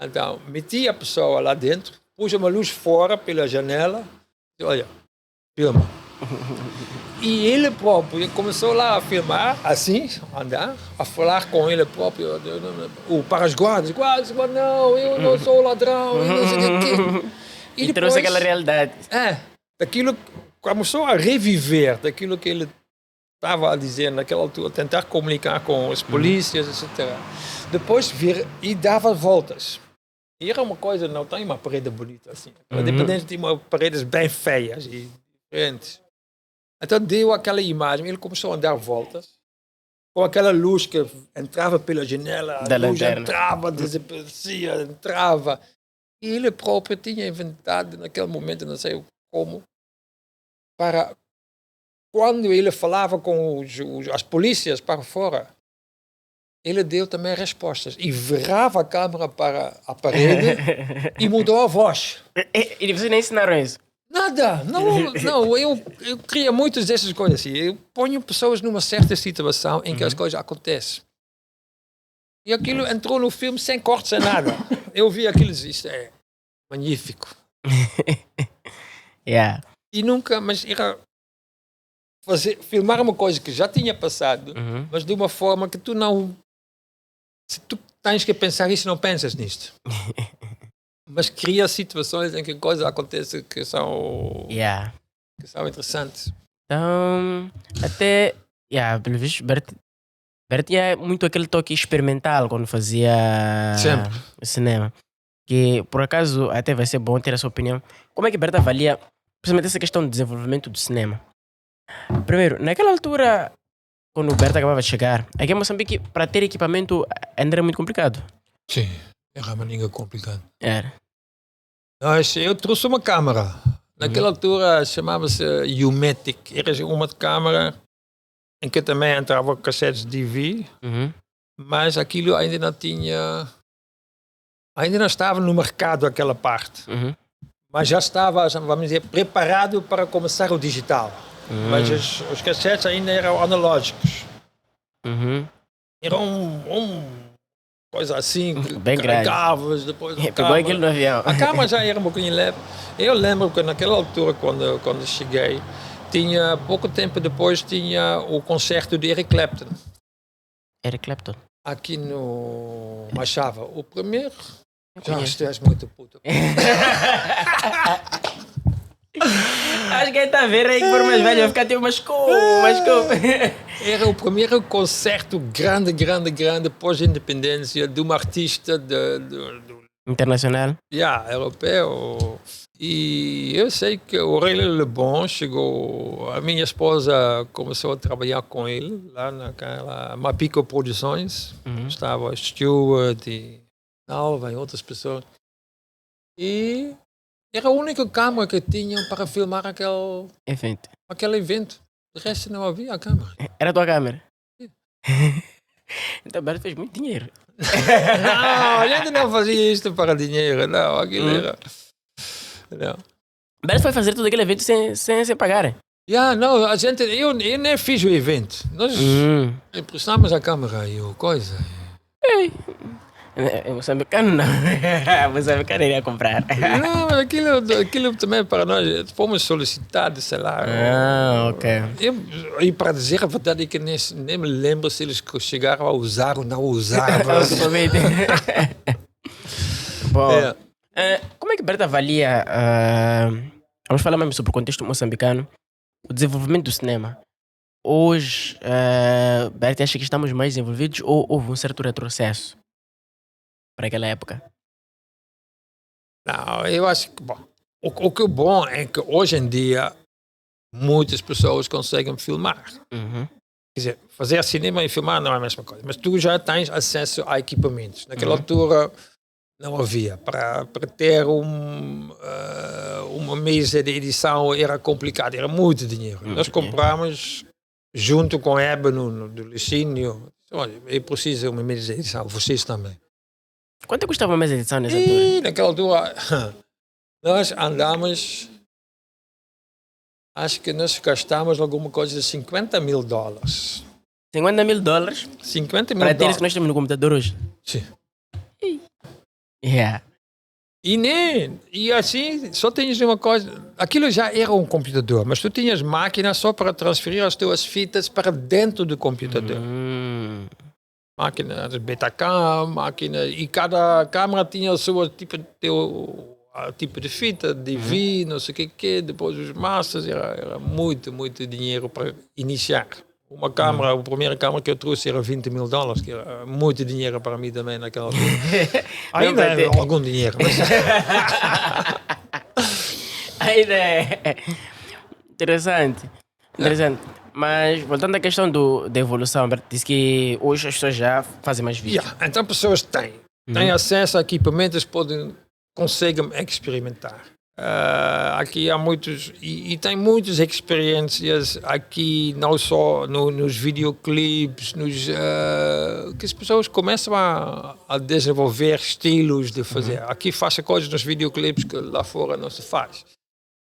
Então, meti a pessoa lá dentro, pus uma luz fora pela janela, e olha, filma. E ele próprio começou lá a filmar, assim, a andar, a falar com ele próprio, para as guardas, não, eu não sou ladrão, eu não sei o quê. E depois, trouxe aquela realidade. Daquilo começou a reviver, daquilo que ele estava a dizer naquela altura, tentar comunicar com as polícias, etc. Depois vir e dava voltas. E era uma coisa, não tem uma parede bonita assim. A Independência tinha uma paredes bem feias e diferentes. Então deu aquela imagem, ele começou a dar voltas, com aquela luz que entrava pela janela, a luz entrava, desaparecia, entrava. E ele próprio tinha inventado naquele momento, não sei como, para quando ele falava com as polícias para fora, ele deu também respostas e virava a câmera para a parede e mudou a voz. E vocês nem ensinaram isso? Nada, não, eu crio muitas dessas coisas assim. Eu ponho pessoas numa certa situação em que as coisas acontecem. E aquilo entrou no filme sem corte, sem nada. Eu vi aquilo e disse, isto é magnífico. E nunca, mas era filmar uma coisa que já tinha passado, mas de uma forma que tu não... Se tu tens que pensar isso, não pensas nisto. Mas cria situações em que coisas acontecem que são interessantes. Então, até, pelo visto, Bert tinha muito aquele toque experimental quando fazia cinema. Que, por acaso, até vai ser bom ter a sua opinião. Como é que Bert avalia, principalmente essa questão do desenvolvimento do cinema? Primeiro, naquela altura, quando o Bert acabava de chegar, aqui em Moçambique, para ter equipamento, ainda era muito complicado. Sim. Era uma língua complicada. Era. Eu trouxe uma câmera. Naquela altura chamava-se U-Matic. Era uma câmera em que também entrava cassetes de DV, mas aquilo ainda não tinha... Ainda não estava no mercado aquela parte. Mas já estava, vamos dizer, preparado para começar o digital. Mas os cassetes ainda eram analógicos. Era coisa assim, bem carregavas, depois pegou aquilo no avião. A câmera já era um pouquinho leve. Eu lembro que naquela altura, quando cheguei, pouco tempo depois, tinha o concerto de Eric Clapton. Eric Clapton? Aqui no Machava. O primeiro... Já és muito puto. Acho que aí tá vendo aí que for mais velho vai ficar tipo, mas como? Era o primeiro concerto grande, pós-independência de um artista Internacional? europeu. E eu sei que o Aurélie Lebon chegou, a minha esposa começou a trabalhar com ele lá naquela Mapico Produções. Estava Stuart e Alva e outras pessoas. E era a única câmera que tinham para filmar aquele evento. De resto não havia a câmera. Era a tua câmera? Então, Berto fez muito dinheiro. Não, a gente não fazia isto para dinheiro, não. Aquilo era... Não. Berto foi fazer todo aquele evento sem pagar. Não, eu nem fiz o evento. Nós emprestamos a câmera e o coisa. Ei. Moçambicano não. Moçambicano iria comprar. Não, mas aquilo também para nós, fomos solicitados, sei lá. Ok. E para dizer a verdade é que nem me lembro se eles chegaram a usar ou não usaram. Bom, como é que Berta avalia, vamos falar mesmo sobre o contexto moçambicano, o desenvolvimento do cinema? Hoje, Berta acha que estamos mais desenvolvidos ou houve um certo retrocesso para aquela época? Não, eu acho que, o que é bom é que hoje em dia muitas pessoas conseguem filmar. Quer dizer, fazer cinema e filmar não é a mesma coisa, mas tu já tens acesso a equipamentos. Naquela altura não havia. Para ter uma mesa de edição era complicado, era muito dinheiro. Nós compramos junto com a Ébano do Licínio. Olha, eu preciso de uma mesa de edição, vocês também. Quanto custava uma mesa de edição nessa altura? Naquela altura, nós andamos, acho que nós gastamos alguma coisa de $50 mil. $50 mil? $50 mil. Para ter isso que nós temos no computador hoje? Sim. Yeah. E assim, só tinhas uma coisa, aquilo já era um computador, mas tu tinhas máquina só para transferir as tuas fitas para dentro do computador. Máquina de Betacam, máquina, e cada câmera tinha o seu tipo de fita, DV, não sei o que, depois os masters, era muito dinheiro para iniciar. Uma câmera, a primeira câmera que eu trouxe era $20 mil, que era muito dinheiro para mim também naquela altura. Ainda é algum dinheiro. Mas... Ainda é interessante. Mas voltando à questão da evolução, disse que hoje as pessoas já fazem mais vídeos. Então pessoas têm acesso a equipamentos, conseguem experimentar. Aqui há muitos, e tem muitas experiências aqui, não só nos videoclipes, que as pessoas começam a desenvolver estilos de fazer. Aqui faz coisas nos videoclipes que lá fora não se faz.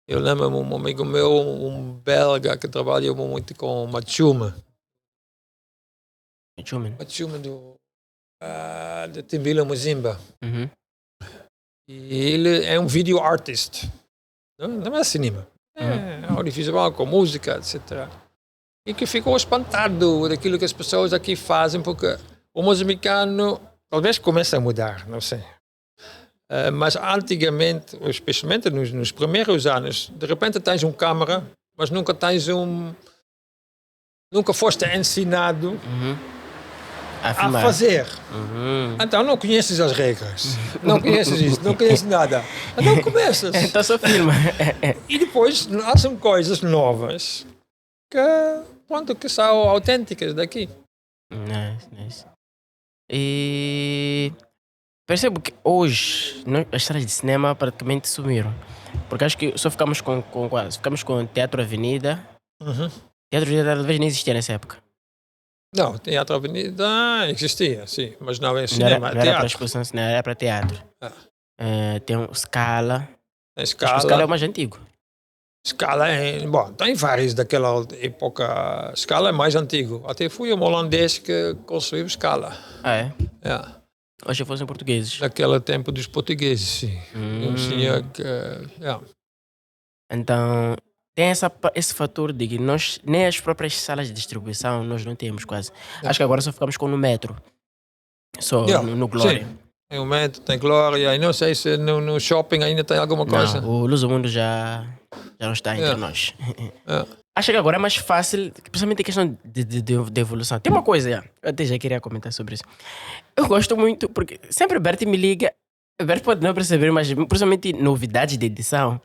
Eu lembro um amigo meu, um belga que trabalha muito com Machuma. Machuma de Timbila Muzimba. E ele é um video artist. Não é cinema. É audiovisual, com música, etc. E que ficou espantado daquilo que as pessoas aqui fazem, porque o moçambicano talvez comece a mudar, não sei. Mas antigamente, especialmente nos primeiros anos, de repente tens uma câmera, mas nunca foste ensinado a fazer. Então não conheces as regras, não conheces isso, não conheces nada. Então começas. Então só filma. E depois nascem coisas novas que são autênticas daqui. Nice. E percebo que hoje as salas de cinema praticamente sumiram. Porque acho que só ficamos com Teatro Avenida. Teatro Avenida talvez nem existia nessa época. Não, Teatro Avenida existia, sim, mas não é cinema, não era para exposição, era para teatro. Tem um Scala. Scala é o mais antigo. Scala tem vários daquela época. Scala é mais antigo. Até foi um holandês que construiu Scala. Hoje fossem portugueses. Naquele tempo dos portugueses, sim. Um senhor que... Então, tem esse fator de que nós, nem as próprias salas de distribuição, nós não temos quase. Acho que agora só ficamos com no metro. Só no Glória. Sim. Tem o metro, tem Glória. E não sei se no shopping ainda tem alguma coisa. Não, o Luso Mundo já Já não está entre nós. Acho que agora é mais fácil, principalmente a questão de evolução. Tem uma coisa, eu até já queria comentar sobre isso. Eu gosto muito, porque sempre o Bert me liga, o Bert pode não perceber, mas principalmente novidades de edição.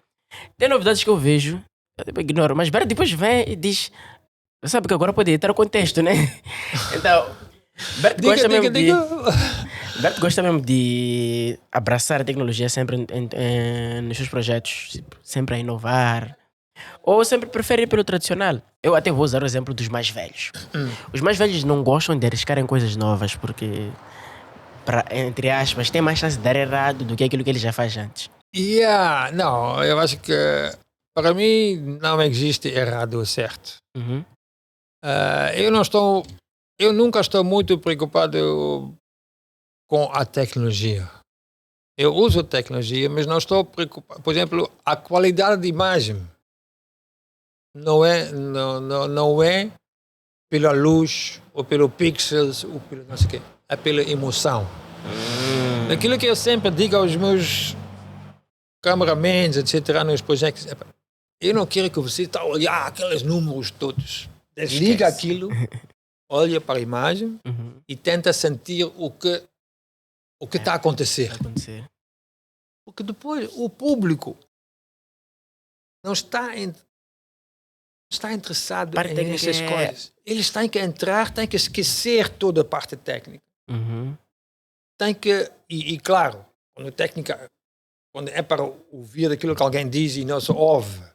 Tem novidades que eu vejo, eu ignoro, mas Bert depois vem e diz, sabe que agora pode editar o contexto, né? Então, Bert gosta mesmo de abraçar a tecnologia sempre nos seus projetos, sempre a inovar. Ou sempre prefere ir pelo tradicional. Eu até vou usar o exemplo dos mais velhos. Os mais velhos não gostam de arriscar em coisas novas porque, entre aspas, tem mais chance de dar errado do que aquilo que ele já faz antes. Não, eu acho que para mim não existe errado ou certo. Eu nunca estou muito preocupado com a tecnologia. Eu uso a tecnologia, mas não estou preocupado. Por exemplo, a qualidade de imagem não é pela luz ou pelo pixels ou pelo não sei o quê. É pela emoção. Aquilo que eu sempre digo aos meus cameramans, etc., nos projetos, eu não quero que você está a olhar aqueles números todos. Desliga aquilo, olha para a imagem e tenta sentir o que está a acontecer. Porque depois o público não está interessado nessas coisas. Eles têm que entrar, têm que esquecer toda a parte técnica. Tem que, e claro, quando é para ouvir aquilo que alguém diz e não se ouve,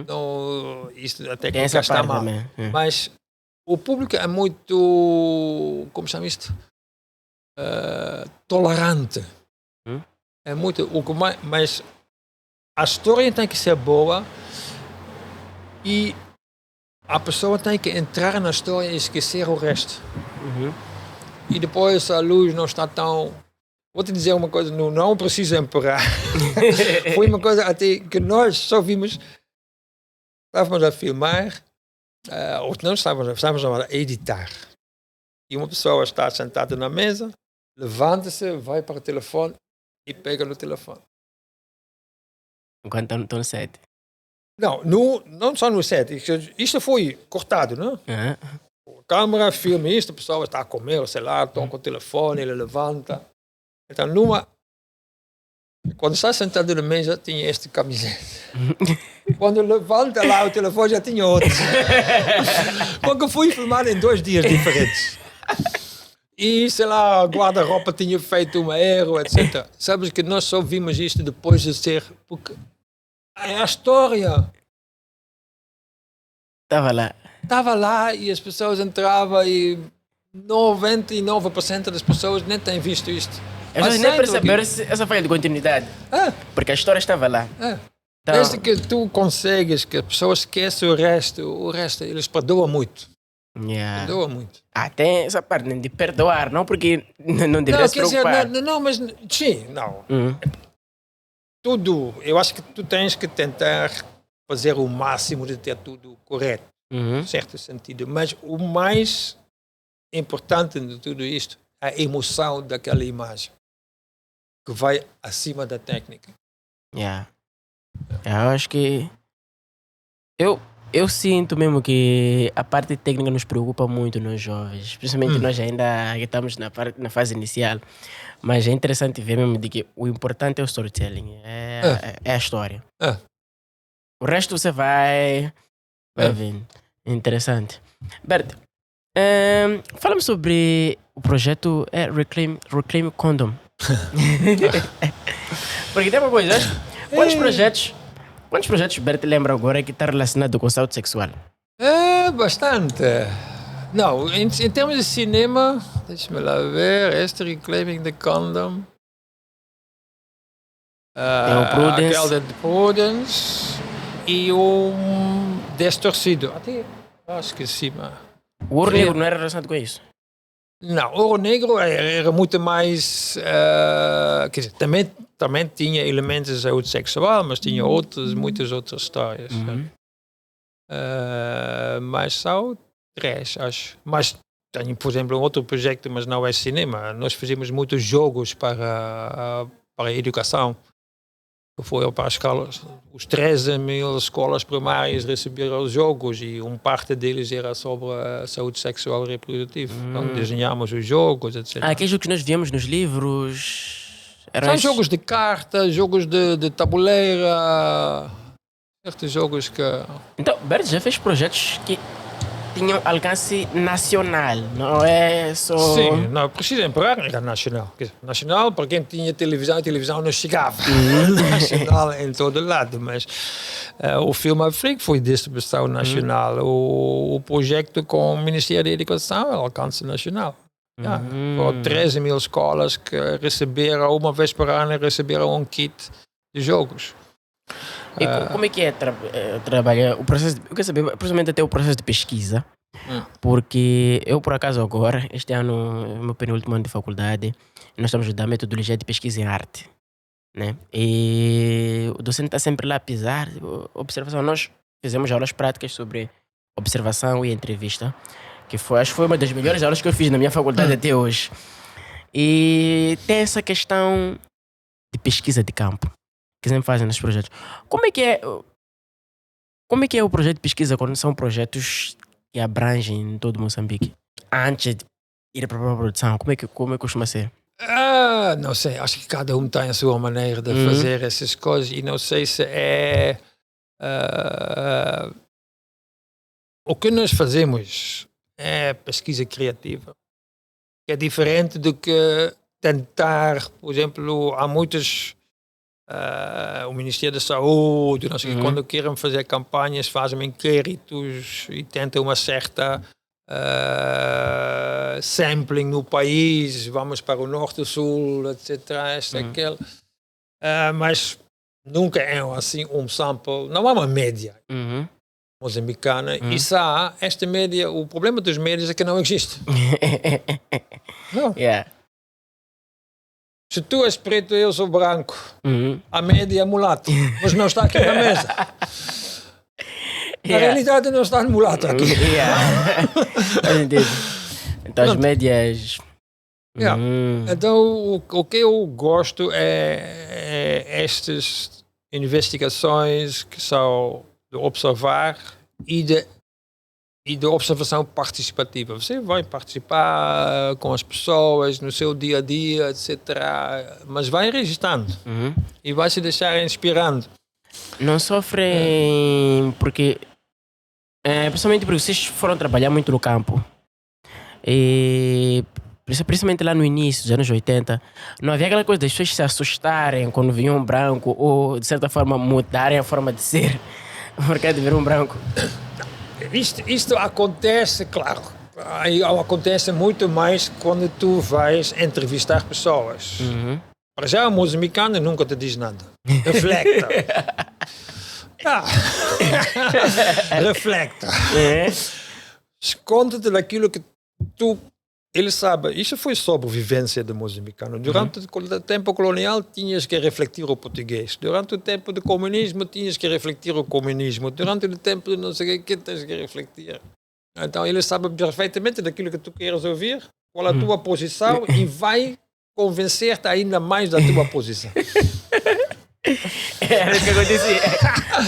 não, isso a técnica está mal. Mas o público é muito, como chama isto? Tolerante. É muito, mas a história tem que ser boa e a pessoa tem que entrar na história e esquecer o resto. E depois a luz não está tão... Vou te dizer uma coisa, não preciso empurrar. Foi uma coisa até que nós só vimos... Estávamos a filmar, ou não estávamos a editar. E uma pessoa está sentada na mesa, levanta-se, vai para o telefone e pega no telefone. Enquanto estou no set? Não só no set. Isto foi cortado, não? A câmera filma isto, a pessoa está a comer, sei lá, toca o telefone, ele levanta. Então, quando está sentado na mesa, tinha este camiseta. Quando levanta lá o telefone, já tinha outro. Porque fui filmar em 2 dias diferentes. E, sei lá, a guarda-roupa tinha feito um erro, etc. Sabes que nós só vimos isto depois de ser... Porque é a história. Estava lá e as pessoas entravam e 99% das pessoas nem têm visto isto. Eles nem perceberam essa falha de continuidade. Porque a história estava lá. Então... Desde que tu consegues que as pessoas esqueçam o resto eles perdoam muito. Perdoam muito. Tem essa parte de perdoar, não porque não deveria se preocupar. Mas sim, não. Tudo, eu acho que tu tens que tentar fazer o máximo de ter tudo correto, em certo sentido. Mas o mais importante de tudo isto é a emoção daquela imagem, que vai acima da técnica. Eu acho que eu sinto mesmo que a parte técnica nos preocupa muito nós jovens, principalmente nós ainda estamos na fase inicial, mas é interessante ver mesmo de que o importante é o storytelling, é a história. O resto você vai vendo. Interessante. Bert, fala-me sobre o projeto Reclaim Condom. Porque tem uma coisa, quantos projetos Bert lembra agora que está relacionado com saúde sexual? Bastante. Não, em termos de cinema, deixa-me lá ver, este Reclaiming the Condom. Tem o Prudence. Aquele de Prudence e o Destorcido. Até esqueci, mas... O Ouro Negro não era relacionado com isso? Não, o Ouro Negro era muito mais... quer dizer, também tinha elementos de saúde sexual, mas tinha muitas outras histórias. Mas são 3, acho. Mas tenho, por exemplo, um outro projeto, mas não é cinema. Nós fazemos muitos jogos para a educação. Foi para as escolas, os 13.000 escolas primárias receberam os jogos e parte deles era sobre a saúde sexual e reprodutiva. Então desenhamos os jogos, etc. Aqueles jogos que nós víamos nos livros... São jogos de carta, jogos de tabuleira, certos jogos que... Então, Bert já fez projetos que tinham alcance nacional, não é só... Sim, não, precisa empurrar, era nacional. Nacional, para quem tinha televisão, a televisão não chegava. Nacional em todo lado, mas o filme Afrique foi distribuição nacional. O projeto com o Ministério da Educação é alcance nacional. Foram 13.000 escolas que receberam, uma vez por ano, receberam um kit de jogos. E como é que é trabalhar o processo? Eu quero saber, principalmente até o processo de pesquisa, porque eu, por acaso, agora, este ano, meu penúltimo ano de faculdade, nós estamos a estudar metodologia de pesquisa em arte, né? E o docente está sempre lá a pisar, observação. Nós fizemos aulas práticas sobre observação e entrevista, que acho que foi uma das melhores aulas que eu fiz na minha faculdade até hoje. E tem essa questão de pesquisa de campo que sempre fazem nos projetos. Como é que é o projeto de pesquisa quando são projetos que abrangem todo Moçambique? Antes de ir para a própria produção, como é que costuma ser? Não sei, acho que cada um tem a sua maneira de fazer essas coisas e não sei se é... o que nós fazemos é pesquisa criativa. É diferente do que tentar, por exemplo, há muitos... o Ministério da Saúde, não sei, quando querem fazer campanhas, fazem inquéritos e tentam uma certa sampling no país, vamos para o norte, o sul, etc. Aquele. Mas nunca é assim um sample, não há uma média moçambicana. E esta média, o problema dos médias é que não existe. Não. Yeah. Se tu és preto e eu sou branco, a média é mulato, mas não está aqui na mesa. Na realidade não está no mulato aqui. Então as médias... Então o que eu gosto é estas investigações que são de observar e de observação participativa. Você vai participar com as pessoas no seu dia a dia, etc. Mas vai registrando e vai se deixar inspirando. Não sofrem porque... principalmente porque vocês foram trabalhar muito no campo. E principalmente lá no início dos anos 80, não havia aquela coisa das pessoas se assustarem quando vinham um branco ou, de certa forma, mudarem a forma de ser por causa de ver um branco. Isto acontece, claro, acontece muito mais quando tu vais entrevistar pessoas. Para já, o moçambicano nunca te diz nada. Reflecta. Reflecta. Conta-te daquilo que ele sabe. Isso foi sobrevivência do moçambicano. Durante o tempo colonial tinhas que refletir o português. Durante o tempo do comunismo tinhas que refletir o comunismo. Durante o tempo de não sei o que tens que refletir. Então ele sabe perfeitamente daquilo que tu queres ouvir, qual a tua posição e vai convencer-te ainda mais da tua posição. Era isso que acontecia.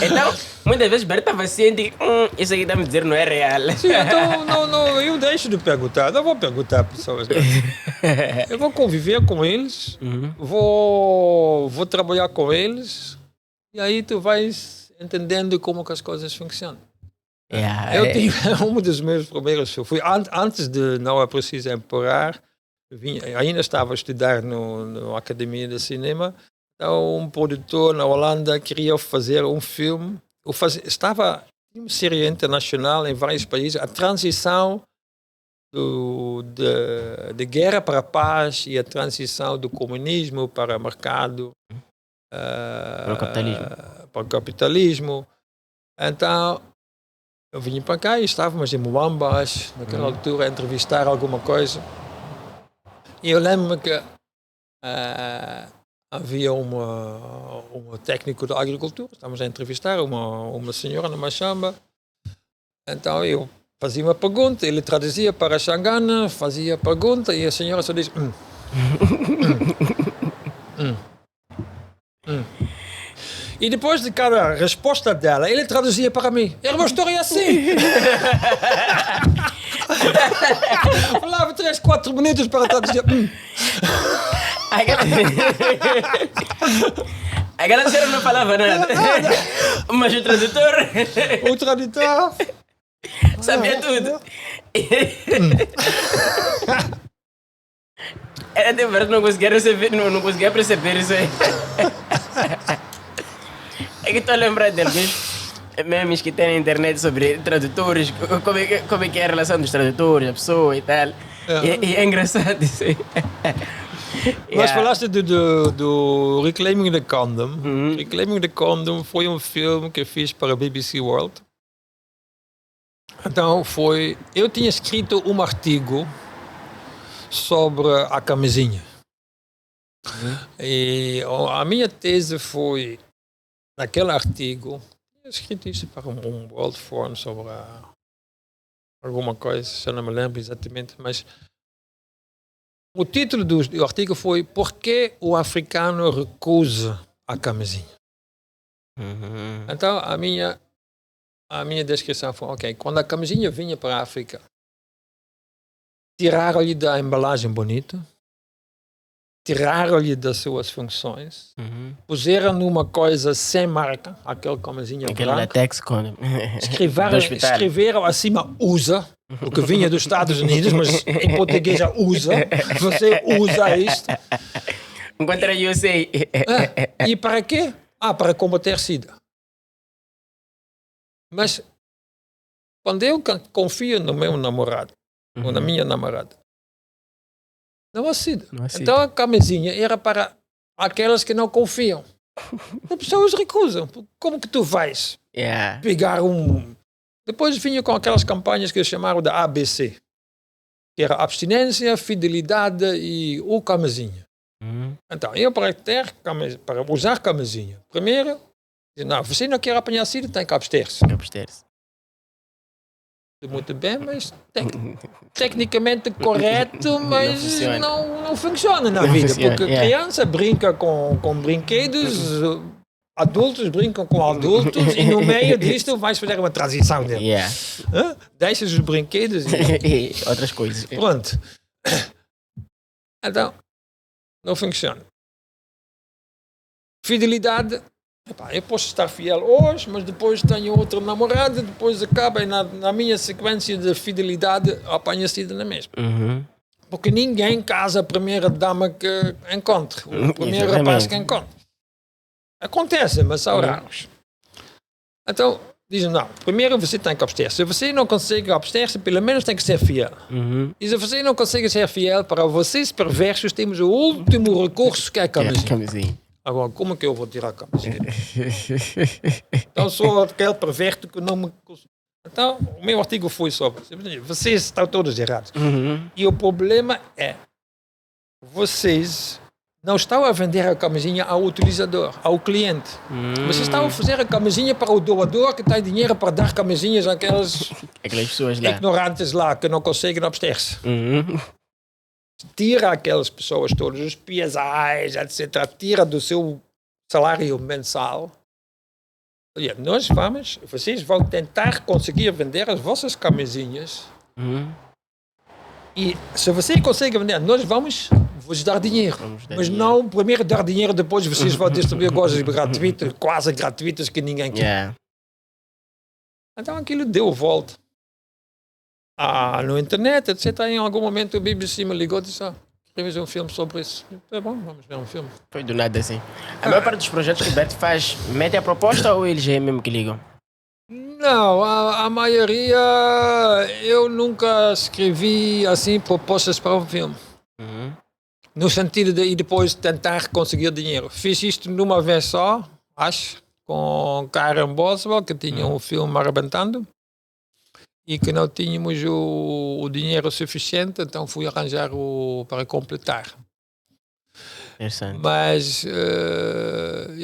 Então, muitas vezes Berta vai sentir isso aqui está me dizer não é real. Sim, então não, eu deixo de perguntar. Não vou perguntar a pessoas. Eu vou conviver com eles, vou trabalhar com eles e aí tu vais entendendo como que as coisas funcionam. Eu tive um dos meus primeiros filmes. Foi antes de Não É Preciso Empurrar. Ainda estava a estudar na Academia de Cinema. Então, um produtor na Holanda queria fazer um filme. Estava em uma série internacional em vários países. A transição de guerra para a paz e a transição do comunismo para o mercado. Para o capitalismo. Então, eu vim para cá e estávamos em Moambas, naquela altura, a entrevistar alguma coisa. E eu lembro-me que havia uma técnico de agricultura, estávamos a entrevistar uma senhora numa chamba. Então eu fazia uma pergunta, ele traduzia para Xangana, fazia a pergunta e a senhora só disse E depois de cada resposta dela, ele traduzia para mim. Era uma história assim. Falava 3, 4 minutos para traduzir. Aquela senhora não falava nada. Mas o tradutor... O tradutor... sabia tudo. Era de verdade, não conseguia receber, não conseguia perceber isso aí. É que estou a lembrar de alguns memes que tem na internet sobre tradutores, como é que é a relação dos tradutores, a pessoa e tal. E é engraçado isso aí. Mas falaste do Reclaiming the Condom. Reclaiming the Condom foi um filme que eu fiz para a BBC World. Então eu tinha escrito um artigo sobre a camisinha. E a minha tese foi, naquele artigo, eu escrito isso para um World Forum sobre alguma coisa, já não me lembro exatamente, mas o título do artigo foi Por que o africano recusa a camisinha? Então a minha descrição foi, ok, quando a camisinha vinha para a África, tiraram-lhe da embalagem bonita, tiraram-lhe das suas funções, puseram numa coisa sem marca, aquela camisinha aquele branca, latex condom. escreveram acima USA, o que vinha dos Estados Unidos, mas em português é USA, você usa isto. Enquanto era USA. E para quê? Para combater SIDA. Mas quando eu confio no meu namorado, ou na minha namorada, não há SIDA. Então a camisinha era para aquelas que não confiam. As pessoas recusam. Como que tu vais pegar um... Depois vinha com aquelas campanhas que chamaram da ABC, que era abstinência, fidelidade e o camisinha. Então, eu para usar camisinha, primeiro, não, você não quer apanhar SIDA, tem que abster-se. Muito bem, mas tecnicamente correto, mas não funciona na vida, porque criança brinca com brinquedos, adultos brincam com adultos e no meio disto vais fazer uma transição dele. Deixas os brinquedos e outras coisas. Pronto. Então, não funciona. Fidelidade. Eu posso estar fiel hoje, mas depois tenho outra namorada, depois acaba e na minha sequência de fidelidade apanha-se na mesma. Porque ninguém casa a primeira dama que encontre, o primeiro rapaz que encontre. Acontece, mas são raros. Então, dizem, não, primeiro você tem que abster-se. Se você não consegue abster-se, pelo menos tem que ser fiel. E se você não consegue ser fiel, para vocês perversos, temos o último recurso que é a camisinha. Agora, como que eu vou tirar a camisinha? Então, sou aquele perverso que não me... Então, o meu artigo foi sobre... Vocês estão todos errados. E o problema é... Vocês não estão a vender a camisinha ao utilizador, ao cliente. Vocês estão a fazer a camisinha para o doador que tem dinheiro para dar camisinhas àquelas pessoas lá. Ignorantes lá que não conseguem abster-se. Tira aquelas pessoas todas, os PSIs, etc. Tira do seu salário mensal. Olha, vocês vão tentar conseguir vender as vossas camisinhas. E se você consegue vender, nós vamos vos dar dinheiro. Mas não primeiro dar dinheiro, depois vocês vão distribuir coisas gratuitas, quase gratuitas que ninguém quer. Então aquilo deu volta. No internet, etc. Em algum momento o BBC me ligou e disse, escreves um filme sobre isso. É bom, vamos ver um filme. Foi do nada assim. A maior parte dos projetos que o Bert faz, mete a proposta ou eles é mesmo que ligam? Não, a maioria, eu nunca escrevi assim propostas para um filme. No sentido de ir depois tentar conseguir dinheiro. Fiz isto numa vez só, acho, com Karen Boswell, que tinha um filme arrebentando. E que não tínhamos o dinheiro suficiente, então fui arranjar para completar. Interessante. Mas,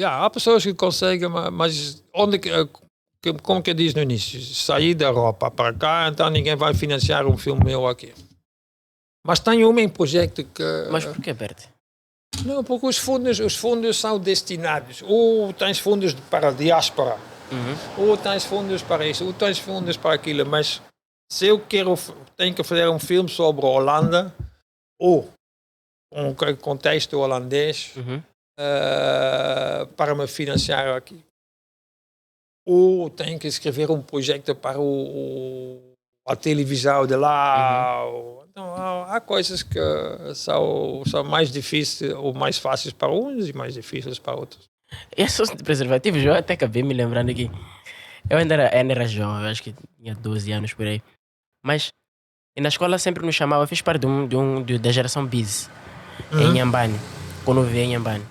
há pessoas que conseguem, mas como que eu disse no início, sair da Europa para cá, então ninguém vai financiar um filme meu aqui. Mas tenho um projeto que... Mas por que, Bert? Não, porque os fundos são destinados. Ou tens fundos para a diáspora, ou tens fundos para isso, ou tens fundos para aquilo. Mas se eu tenho que fazer um filme sobre a Holanda, ou um contexto holandês, para me financiar aqui. Ou tenho que escrever um projeto para a televisão de lá. Então, há coisas que são mais difíceis ou mais fáceis para uns e mais difíceis para outros. E assunto de preservativos, eu até acabei me lembrando aqui. Eu ainda era jovem, eu acho que tinha 12 anos por aí. Mas na escola sempre nos chamava, eu fiz parte da geração Biz, em Inhambane, quando eu vivia em Inhambane.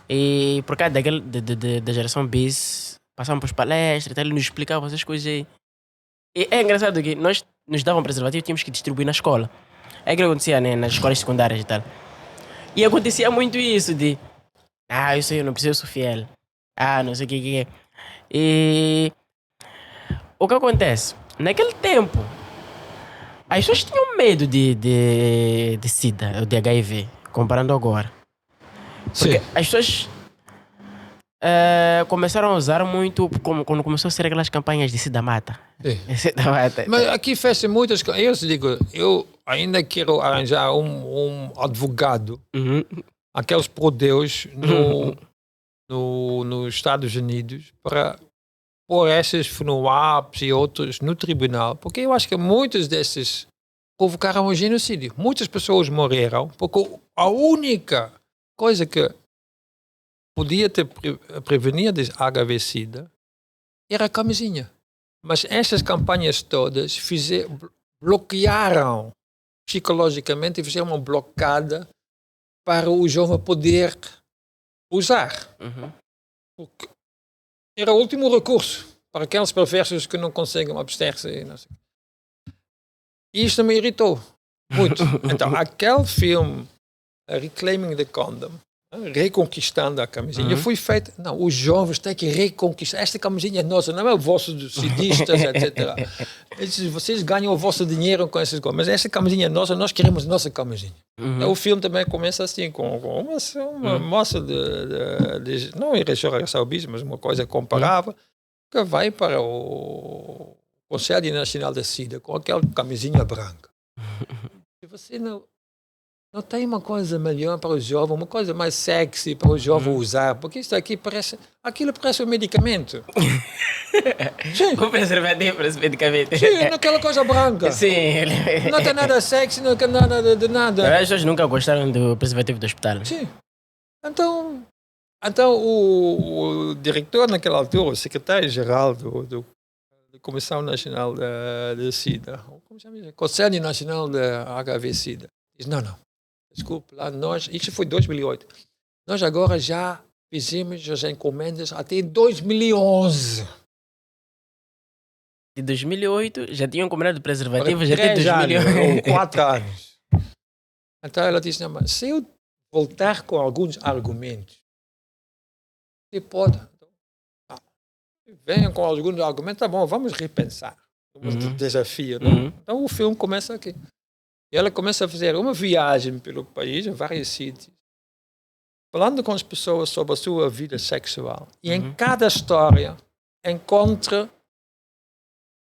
E por causa da geração Biz, passávamos por palestras, ele nos explicava essas coisas aí. E é engraçado que nós nos davam preservativo e tínhamos que distribuir na escola. É que acontecia, né, nas escolas secundárias e tal. E acontecia muito isso de isso aí eu não preciso, eu sou fiel. Não sei o que é. E o que acontece? Naquele tempo, as pessoas tinham medo de SIDA, ou de HIV, comparando agora. Porque as pessoas começaram a usar muito quando começou a ser aquelas campanhas de SIDA Mata. SIDA Mata. Mas aqui fez muitas coisas. Eu ainda quero arranjar um advogado, aqueles por-deus nos Estados Unidos, para pôr esses FNUAPs e outros no tribunal, porque eu acho que muitos desses provocaram um genocídio. Muitas pessoas morreram porque a única coisa que podia ter prevenido HIV-Sida era a camisinha. Mas essas campanhas todas bloquearam psicologicamente e fizeram uma blocada para o jovem poder usar. Porque era o último recurso para aqueles perversos que não conseguem abster-se. E isto me irritou muito. Então, aquele filme, Reclaiming the Condom, reconquistando a camisinha, foi feito. Não, os jovens têm que reconquistar. Esta camisinha é nossa, não é o vosso dos cidistas, etc. Vocês ganham o vosso dinheiro com essas coisas, mas esta camisinha é nossa, nós queremos a nossa camisinha. Então, o filme também começa assim, com uma moça não em restauração bis, mas uma coisa comparável, que vai para o Conselho Nacional da SIDA com aquela camisinha branca. Se você não tem uma coisa melhor para o jovem, uma coisa mais sexy para o jovem usar, porque isso aqui aquilo parece um medicamento. O preservativo parece medicamento. Sim, naquela coisa branca. Sim. Não tem nada sexy, não tem nada de nada. As pessoas nunca gostaram do preservativo do hospital. Sim. Então o diretor naquela altura, o secretário-geral da Comissão Nacional da SIDA, como chama isso? Conselho Nacional da HIV-Sida, diz, não. Desculpe, lá isso foi em 2008. Nós agora já fizemos as encomendas até 2011. De 2008 já tinham encomendado preservativos já até 2011. Ou 4 anos. Então ela disse, não, mas se eu voltar com alguns argumentos, você pode... Venham com alguns argumentos, tá bom, vamos repensar. Desafio, né? Então o filme começa aqui. E ela começa a fazer uma viagem pelo país, em vários sítios, falando com as pessoas sobre a sua vida sexual. E em cada história encontra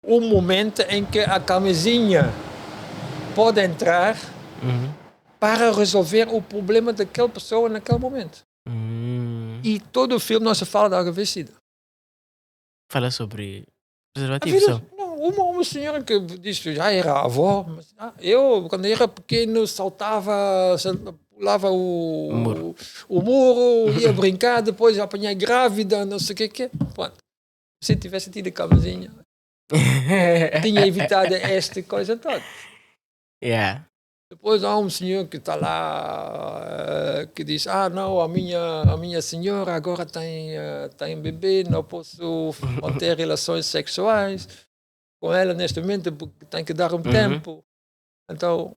um momento em que a camisinha pode entrar para resolver o problema daquela pessoa naquele momento. E todo o filme não se fala da HIV-Sida. Fala sobre preservativo. Uma senhora que disse já era avó, mas eu quando era pequeno pulava o muro, ia brincar, depois apanhei grávida, não sei o que. Pronto. Se tivesse tido a camisinha, tinha evitado esta coisa toda. Depois há um senhor que está lá, que diz, não, a minha senhora agora tem bebê, não posso manter relações sexuais com ela neste momento, porque tem que dar um tempo. Então,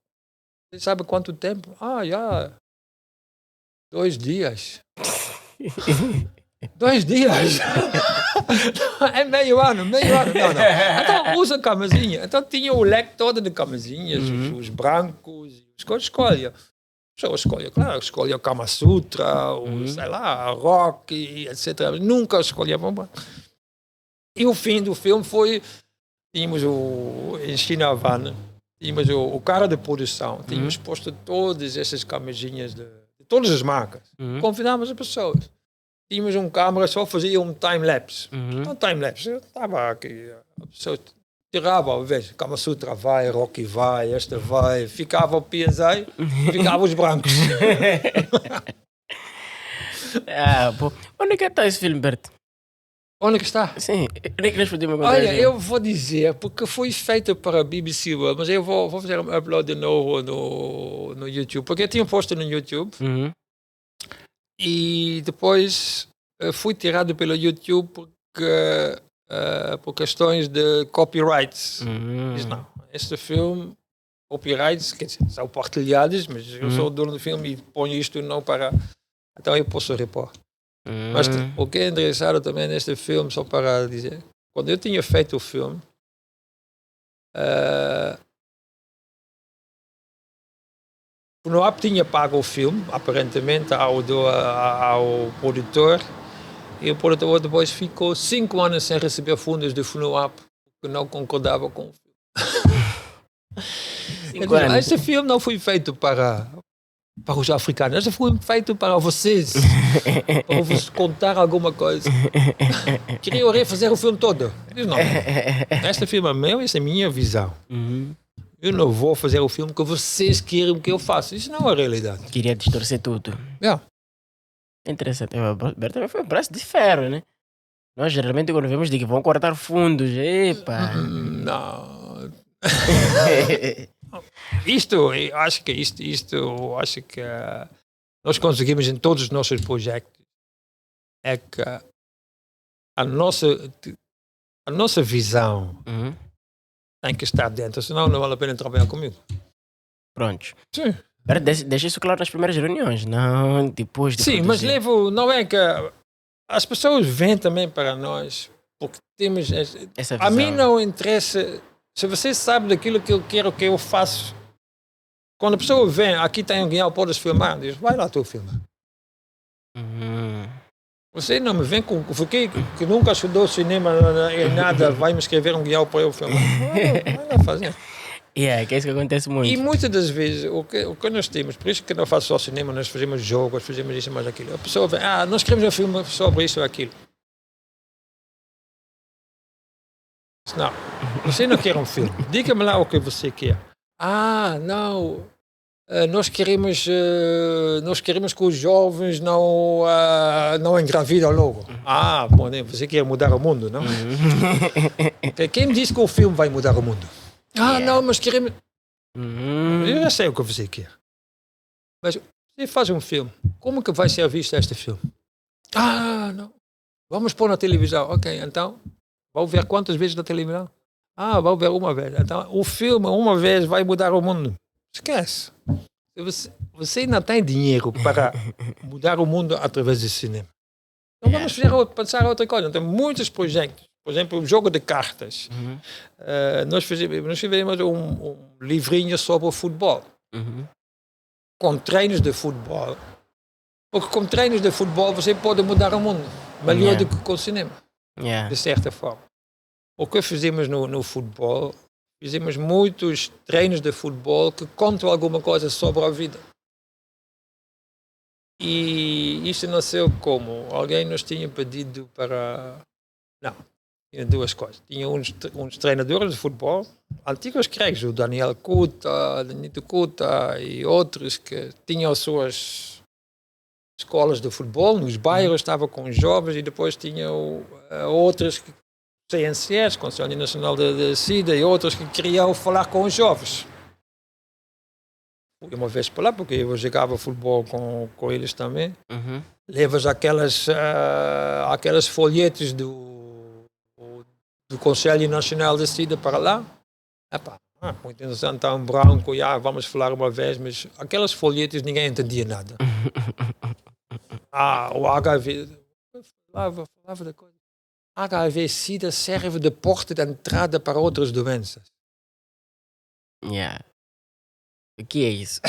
você sabe quanto tempo? Já 2 dias. 2 dias? É meio ano. Não. Então, usa camisinha. Então, tinha o leque todo de camisinhas, os brancos, os coisas, escolha. pessoa escolhe, claro, escolhe o Kama Sutra, ou sei lá, rock, etc. Nunca escolhe a bomba. E o fim do filme foi, tínhamos em China Havana, tínhamos o cara de produção, tínhamos posto todas essas camisinhas de todas as marcas. Convidámos as pessoas. Tínhamos um câmera, só fazia um time-lapse. Um time-lapse, eu estava aqui, a pessoa tirava, veja, Kama Sutra vai, Rocky vai, esta vai, ficava o PSI, ficava os brancos. Onde é que está esse filme, Berto? Onde é que está? Sim, olha, eu vou dizer, porque foi feito para a BBC World, mas eu vou fazer um upload de novo no YouTube, porque eu tinha posto no YouTube e depois fui tirado pelo YouTube porque por questões de copyrights. Diz, não, este filme, copyrights, quer dizer, são partilhados, mas eu sou o dono do filme e ponho isto não para... Então eu posso repor. Mas o que é engraçado também neste filme, só para dizer, quando eu tinha feito o filme, o Funuap tinha pago o filme, aparentemente, ao produtor, e o produtor depois ficou 5 anos sem receber fundos do Funuap, porque não concordava com o filme. Este filme não foi feito para os africanos, este foi feito para vocês, para vos contar alguma coisa. Queriam refazer o filme todo. Eles não. Este filme é meu, essa é a minha visão. Eu não vou fazer o filme que vocês querem que eu faça. Isso não é a realidade. Queria distorcer tudo. Yeah. Interessante. Berto foi um braço de ferro, né? Nós geralmente quando vemos de que vão cortar fundos, epa. Não. Isto, acho que nós conseguimos em todos os nossos projetos é que a nossa visão tem que estar dentro, senão não vale a pena trabalhar comigo. Pronto. Sim. Deixa isso claro nas primeiras reuniões, não depois de sim, produzir. mas não é que as pessoas vêm também para nós porque temos essa visão. A mim não interessa, se você sabe daquilo que eu quero que eu faço, quando a pessoa vem, aqui tem um guião, podes filmar, diz, vai lá tu filma. Você não me vem com que nunca estudou cinema e nada, vai me escrever um guião para eu filmar. Vai lá fazer. Que é isso que acontece muito. E muitas das vezes, o que nós temos, por isso que não faço só cinema, nós fazemos jogos, fazemos isso, mais aquilo. A pessoa vem, nós queremos um filme sobre isso ou aquilo. Não, você não quer um filme. Diga-me lá o que você quer. Não, nós queremos que os jovens não engravidam logo. Bom, você quer mudar o mundo, não? Quem me disse que o filme vai mudar o mundo? Não, mas queremos... Eu já sei o que você quer. Mas você faz um filme. Como que vai ser visto este filme? Não. Vamos pôr na televisão. Ok, então, vou ver quantas vezes na televisão? Vou ver uma vez. Então, o filme, uma vez, vai mudar o mundo. Esquece. Você não tem dinheiro para mudar o mundo através do cinema. Então vamos pensar outra coisa. Tem muitos projetos. Por exemplo, o jogo de cartas. Nós fizemos um livrinho sobre o futebol. Com treinos de futebol. Porque com treinos de futebol você pode mudar o mundo. Melhor do que com o cinema. De certa forma. O que fizemos no futebol, fizemos muitos treinos de futebol que contam alguma coisa sobre a vida. E isso nasceu como? Alguém nos tinha pedido para... Não. Tinha duas coisas. Tinha uns treinadores de futebol, antigos gregos, o Daniel Kuta, Danito Kuta e outros que tinham as suas escolas de futebol, nos bairros, estavam com os jovens, e depois tinham outros que CNCS, Conselho Nacional de SIDA, e outros que queriam falar com os jovens. Fui uma vez para lá, porque eu jogava futebol com eles também. Levas aquelas folhetos do Conselho Nacional de SIDA para lá. Muito interessante, está um branco, vamos falar uma vez, mas aquelas folhetas ninguém entendia nada. O HIV, falava da coisa. HIV-SIDA serve de porta de entrada para outras doenças. O que é isso?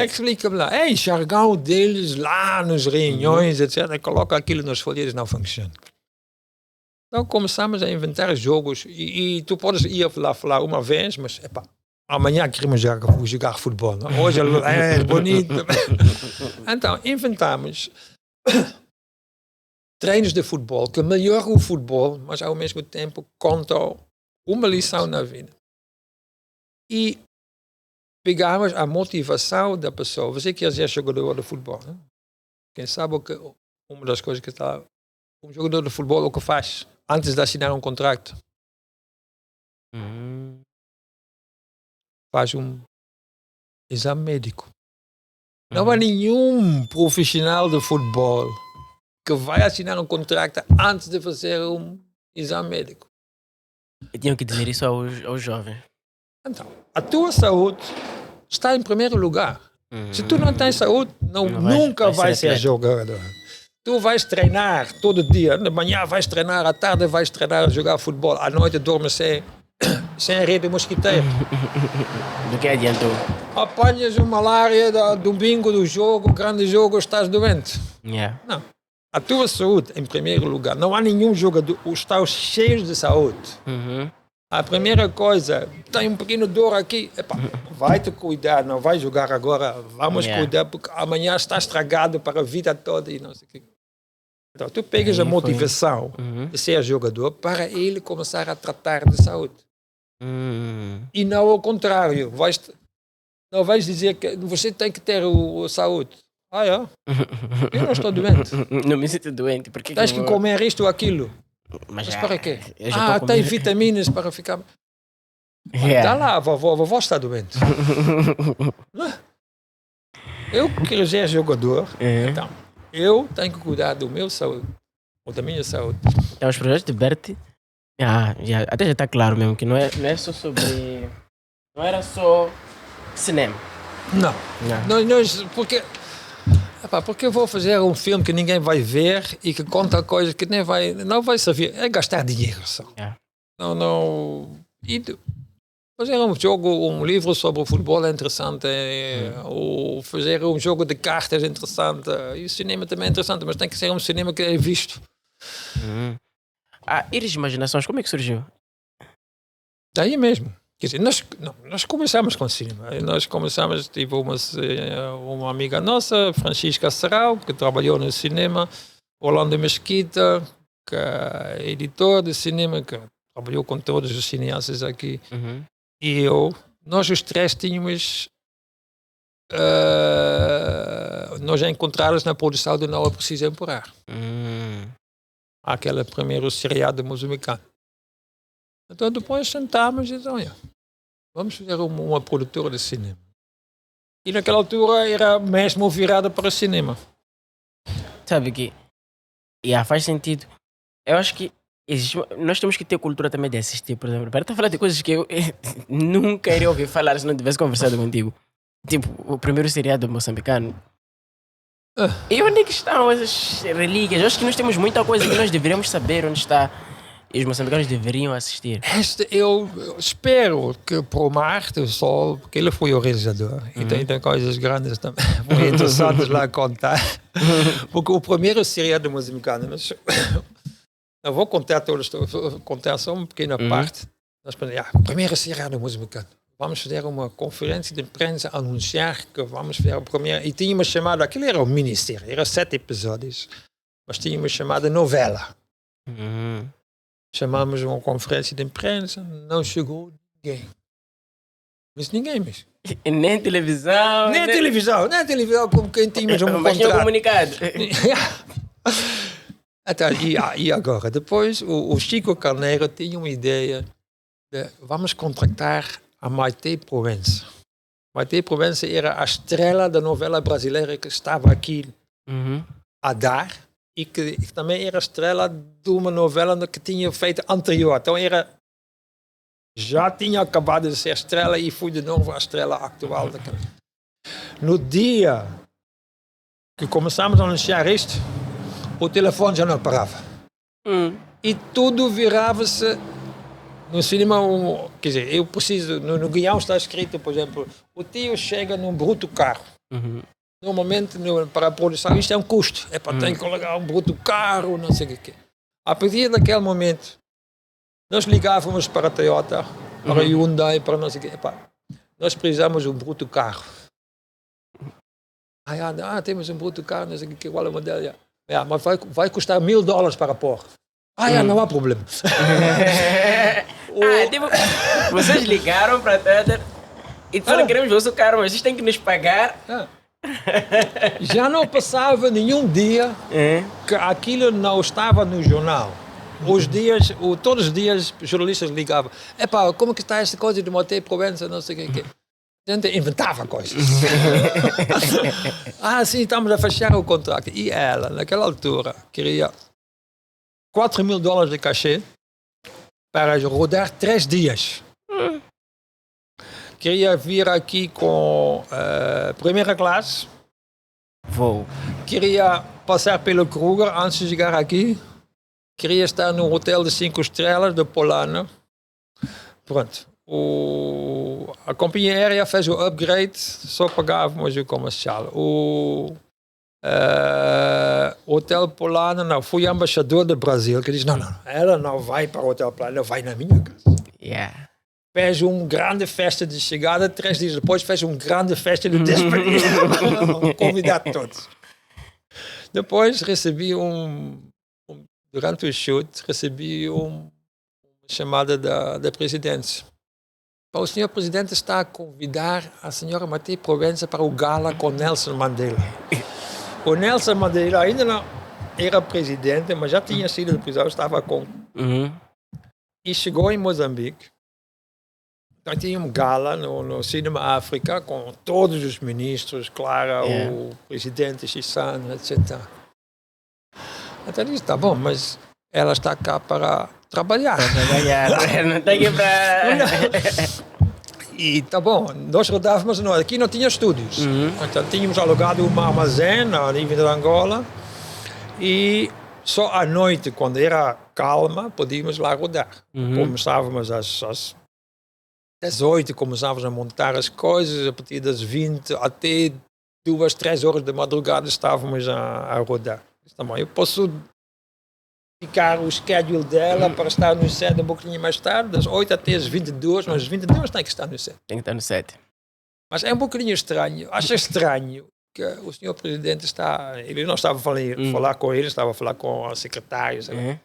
Explica-me lá. É jargão deles lá nas reuniões, etc. Coloca aquilo nos folhetos, não funciona. Então começamos a inventar jogos e tu podes ir lá falar uma vez, mas amanhã queremos jogar futebol. Não? Hoje é bonito. Então inventamos treinos de futebol que melhoram o futebol, mas ao mesmo tempo contam uma lição na vida. E pegamos a motivação da pessoa. Você quer ser jogador de futebol, né? Quem sabe que uma das coisas que está um jogador de futebol o que faz antes de assinar um contrato? Faz um exame médico. Não há nenhum profissional de futebol que vai assinar um contrato antes de fazer um exame médico. Eu tinha que dizer isso aos jovens. Então, a tua saúde está em primeiro lugar. Se tu não tens saúde, nunca vais ser jogador. Tu vais treinar todo dia. De manhã vais treinar, à tarde vais treinar a jogar futebol. À noite dormes sem rede mosquiteira. Do que adiantou? Apanhas uma malária domingo do jogo, grande jogo, estás doente. Yeah. Não. A tua saúde em primeiro lugar. Não há nenhum jogador, está cheio de saúde. A primeira coisa, tem um pequeno dor aqui, vai-te cuidar, não vai jogar agora, vamos cuidar, porque amanhã está estragado para a vida toda e não sei o quê. Então, tu pegas a motivação de ser jogador para ele começar a tratar de saúde. E não ao contrário, não vais dizer que você tem que ter saúde. Eu não estou doente. Não me sinto doente. Tens que comer isto ou aquilo. Mas para quê? Tem vitaminas para ficar... Dá lá, a vovó está doente. Eu quero ser jogador, então eu tenho que cuidar do meu saúde, ou da minha saúde. Então, os projetos de Berti, até já está claro mesmo, que não é só sobre... Não era só cinema. Não. Porque eu vou fazer um filme que ninguém vai ver e que conta coisas que não vai servir. É gastar dinheiro só. E fazer um jogo, um livro sobre o futebol é interessante. Ou fazer um jogo de cartas é interessante. E o cinema também é interessante, mas tem que ser um cinema que é visto. Íris Imaginações, como é que surgiu? Daí mesmo. Quer dizer, nós começamos com cinema. Nós começamos, tive uma amiga nossa, Francisca Serral, que trabalhou no cinema, Orlando Mesquita, que é editor de cinema, que trabalhou com todos os cineastas aqui. E nós os três tínhamos nós já encontramos na produção do Não É Preciso Empurrar. Aquele primeiro seriado moçambicano. Então depois sentámos e dizemos, vamos fazer uma produtora de cinema. E naquela altura era mesmo virada para o cinema. Sabe que faz sentido. Eu acho que nós temos que ter cultura também de assistir, por exemplo. Para falar de coisas que eu nunca iria ouvir falar se não tivesse conversado contigo. Tipo, o primeiro seriado moçambicano. E onde é que estão essas relíquias? Eu acho que nós temos muita coisa que nós deveríamos saber onde está. E os moçambicanos deveriam assistir. Eu espero que para o Mar do Sol, porque ele foi o realizador, e tem coisas grandes também, muito interessantes lá a contar. Porque o primeiro seriado moçambicano, eu vou contar todos, vou contar só uma pequena parte. Nós pensamos, o primeiro seriado moçambicano. Vamos fazer uma conferência de imprensa, anunciar que vamos fazer o primeiro. E tínhamos chamado, aquilo era um minissérie, era 7 episódios, mas tínhamos chamado novela. Chamamos uma conferência de imprensa, não chegou ninguém. Mas ninguém mesmo. Nem televisão. Nem televisão, como quem tínhamos um contrato. Mas tinha comunicado. Então, e agora? Depois o Chico Carneiro tinha uma ideia de vamos contratar a Maite Provença. Maite Provença era a estrela da novela brasileira que estava aqui a dar. E que também era estrela de uma novela que tinha feito anterior. Então já tinha acabado de ser estrela e foi de novo a estrela atual. No dia que começamos a anunciar isto, o telefone já não parava. E tudo virava-se No cinema, quer dizer, eu preciso, no guião está escrito, por exemplo, o tio chega num bruto carro. Normalmente, para a produção, isto é um custo. Tem que colocar um bruto carro, não sei o quê. A partir daquele momento, nós ligávamos para a Toyota, para a Hyundai, para não sei o quê. Nós precisamos de um bruto carro. Temos um bruto carro, não sei o quê, qual é o modelo? Mas vai custar $1.000 para pôr. Não há problema. Tipo, vocês ligaram para a Toyota e disseram queremos ver o seu carro, mas vocês têm que nos pagar. Já não passava nenhum dia que aquilo não estava no jornal. Todos os dias, os jornalistas ligavam. Como que está essa coisa de Montey Provença, não sei o que. A gente inventava coisas. Sim, estamos a fechar o contrato. E ela, naquela altura, queria $4.000 de cachê para rodar 3 dias. Queria vir aqui com primeira classe. Vou. Queria passar pelo Kruger antes de chegar aqui. Queria estar num hotel de 5 estrelas de Polana. Pronto. A companhia aérea fez o upgrade, só pagávamos o comercial. O Hotel Polana, não, fui embaixador do Brasil, que disse, não, ela não vai para o Hotel Polana, ela vai na minha casa. Fez uma grande festa de chegada, 3 dias depois fez uma grande festa de despedida, convidar todos. Depois recebi durante o shoot, recebi uma chamada da presidência. O senhor presidente está a convidar a senhora Montey Provença para o gala com Nelson Mandela. O Nelson Mandela ainda não era presidente, mas já tinha sido de prisão, estava com... E chegou em Moçambique. Então tinha um gala no Cinema África com todos os ministros, claro, o presidente Chissano, etc. Então disse, tá bom, mas ela está cá para trabalhar. Não tem que ir para... E tá bom, nós rodávamos, aqui não tinha estúdios. Então tínhamos alugado um armazém na nível de Angola e só à noite, quando era calma, podíamos lá rodar. Começávamos às 18, começávamos a montar as coisas, a partir das 20 até 2, 3 horas da madrugada estávamos a rodar. Eu posso ficar o schedule dela para estar no set um pouquinho mais tarde, das 8 até as 22, mas as 22 tem que estar no set. Tem que estar no set. Mas é um pouquinho estranho, acho estranho que o senhor presidente ele não estava a falar com ele, estava a falar com a secretária, está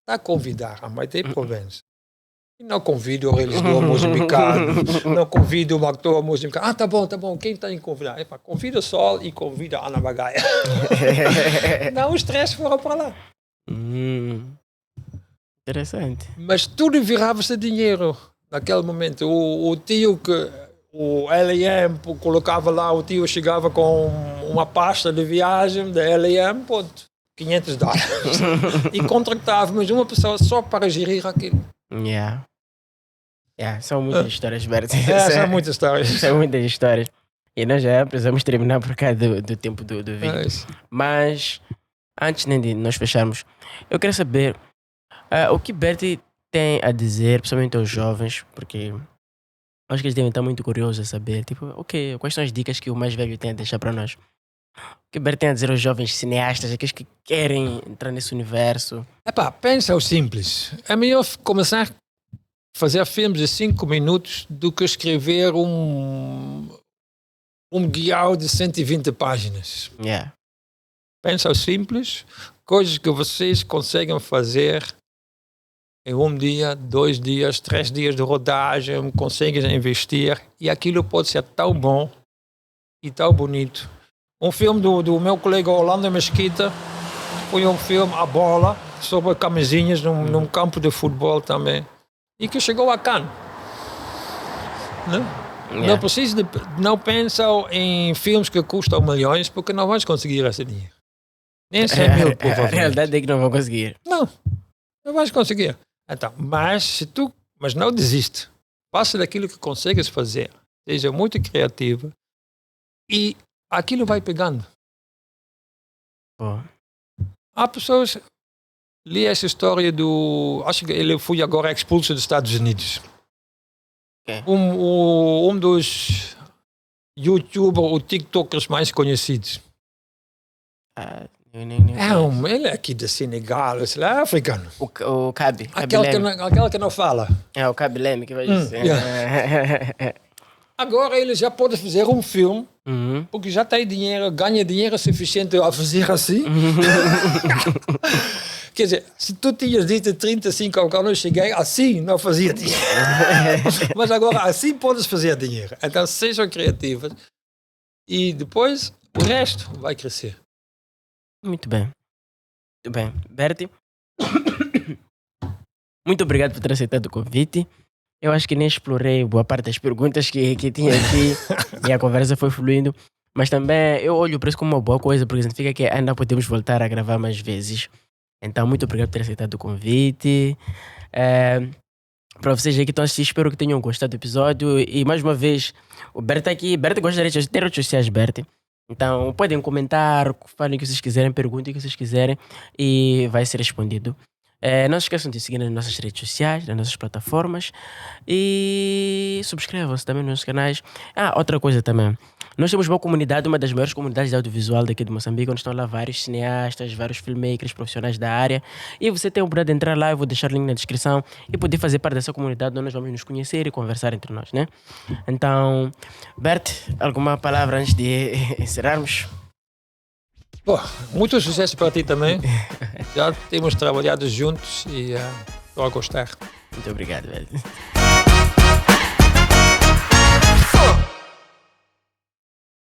a convidar a Montey Provença. E não convido o realizador moçambicano, não convido o ator moçambicano. Tá bom, quem está em convidar? Convida o Sol e convida a Ana Bagaia. Não, os 3 foram para lá. Interessante. Mas tudo virava-se dinheiro naquele momento. O tio que o LM colocava lá, o tio chegava com uma pasta de viagem da LM, $500. E contratávamos uma pessoa só para gerir aquilo. São muitas histórias, Berto. São muitas histórias. São muitas histórias. E nós já precisamos terminar por causa do tempo do vídeo. Mas, antes de nós fecharmos, eu quero saber o que Berti tem a dizer, principalmente aos jovens, porque acho que eles devem estar muito curiosos a saber, quais são as dicas que o mais velho tem a deixar para nós? O que Berti tem a dizer aos jovens cineastas, aqueles que querem entrar nesse universo? Pensa o simples. É melhor começar a fazer filmes de 5 minutos do que escrever um guião de 120 páginas. Pensa o simples, coisas que vocês conseguem fazer em 1 dia, 2 dias, 3 dias de rodagem, conseguem investir e aquilo pode ser tão bom e tão bonito. Um filme do meu colega Orlando Mesquita foi um filme A Bola, sobre camisinhas num campo de futebol também. E que chegou a Cannes. Não pensam em filmes que custam milhões, porque não vais conseguir esse dinheiro. Nem 100 mil, por favor. A realidade é que não vão conseguir. Não vais conseguir. Então, mas não desiste. Faça daquilo que consegues fazer. Seja muito criativa. E aquilo vai pegando. Há pessoas li essa história do... Acho que ele foi agora expulso dos Estados Unidos. Okay. Dos YouTubers ou TikTokers mais conhecidos. Ele é aqui de Senegal, ele é africano. O Kabi. Aquele que não fala. O Kabi Leme que vai dizer. Agora ele já pode fazer um filme, porque já tem dinheiro, ganha dinheiro suficiente a fazer assim. Quer dizer, se tu tinhas dito 35 quando eu cheguei, assim não fazia dinheiro. Mas agora assim podes fazer dinheiro. Então sejam criativos e depois o resto vai crescer. Muito bem. Muito bem. Berti, muito obrigado por ter aceitado o convite. Eu acho que nem explorei boa parte das perguntas que tinha aqui e a conversa foi fluindo. Mas também eu olho para isso como uma boa coisa, porque significa que ainda podemos voltar a gravar mais vezes. Então, muito obrigado por ter aceitado o convite. Para vocês aí que estão assistindo, espero que tenham gostado do episódio. E mais uma vez, o Berti está aqui. Berti gosta de ter redes sociais, Berti. Então, podem comentar, falem o que vocês quiserem, perguntem o que vocês quiserem e vai ser respondido. Não se esqueçam de seguir nas nossas redes sociais, nas nossas plataformas e subscrevam-se também nos nossos canais. Outra coisa também. Nós temos uma comunidade, uma das maiores comunidades de audiovisual daqui de Moçambique, onde estão lá vários cineastas, vários filmmakers, profissionais da área. E você tem a oportunidade de entrar lá, eu vou deixar o link na descrição e poder fazer parte dessa comunidade onde nós vamos nos conhecer e conversar entre nós, né? Então, Bert, alguma palavra antes de encerrarmos? Bom, muito sucesso para ti também. Já temos trabalhado juntos e estou a gostar. Muito obrigado, velho.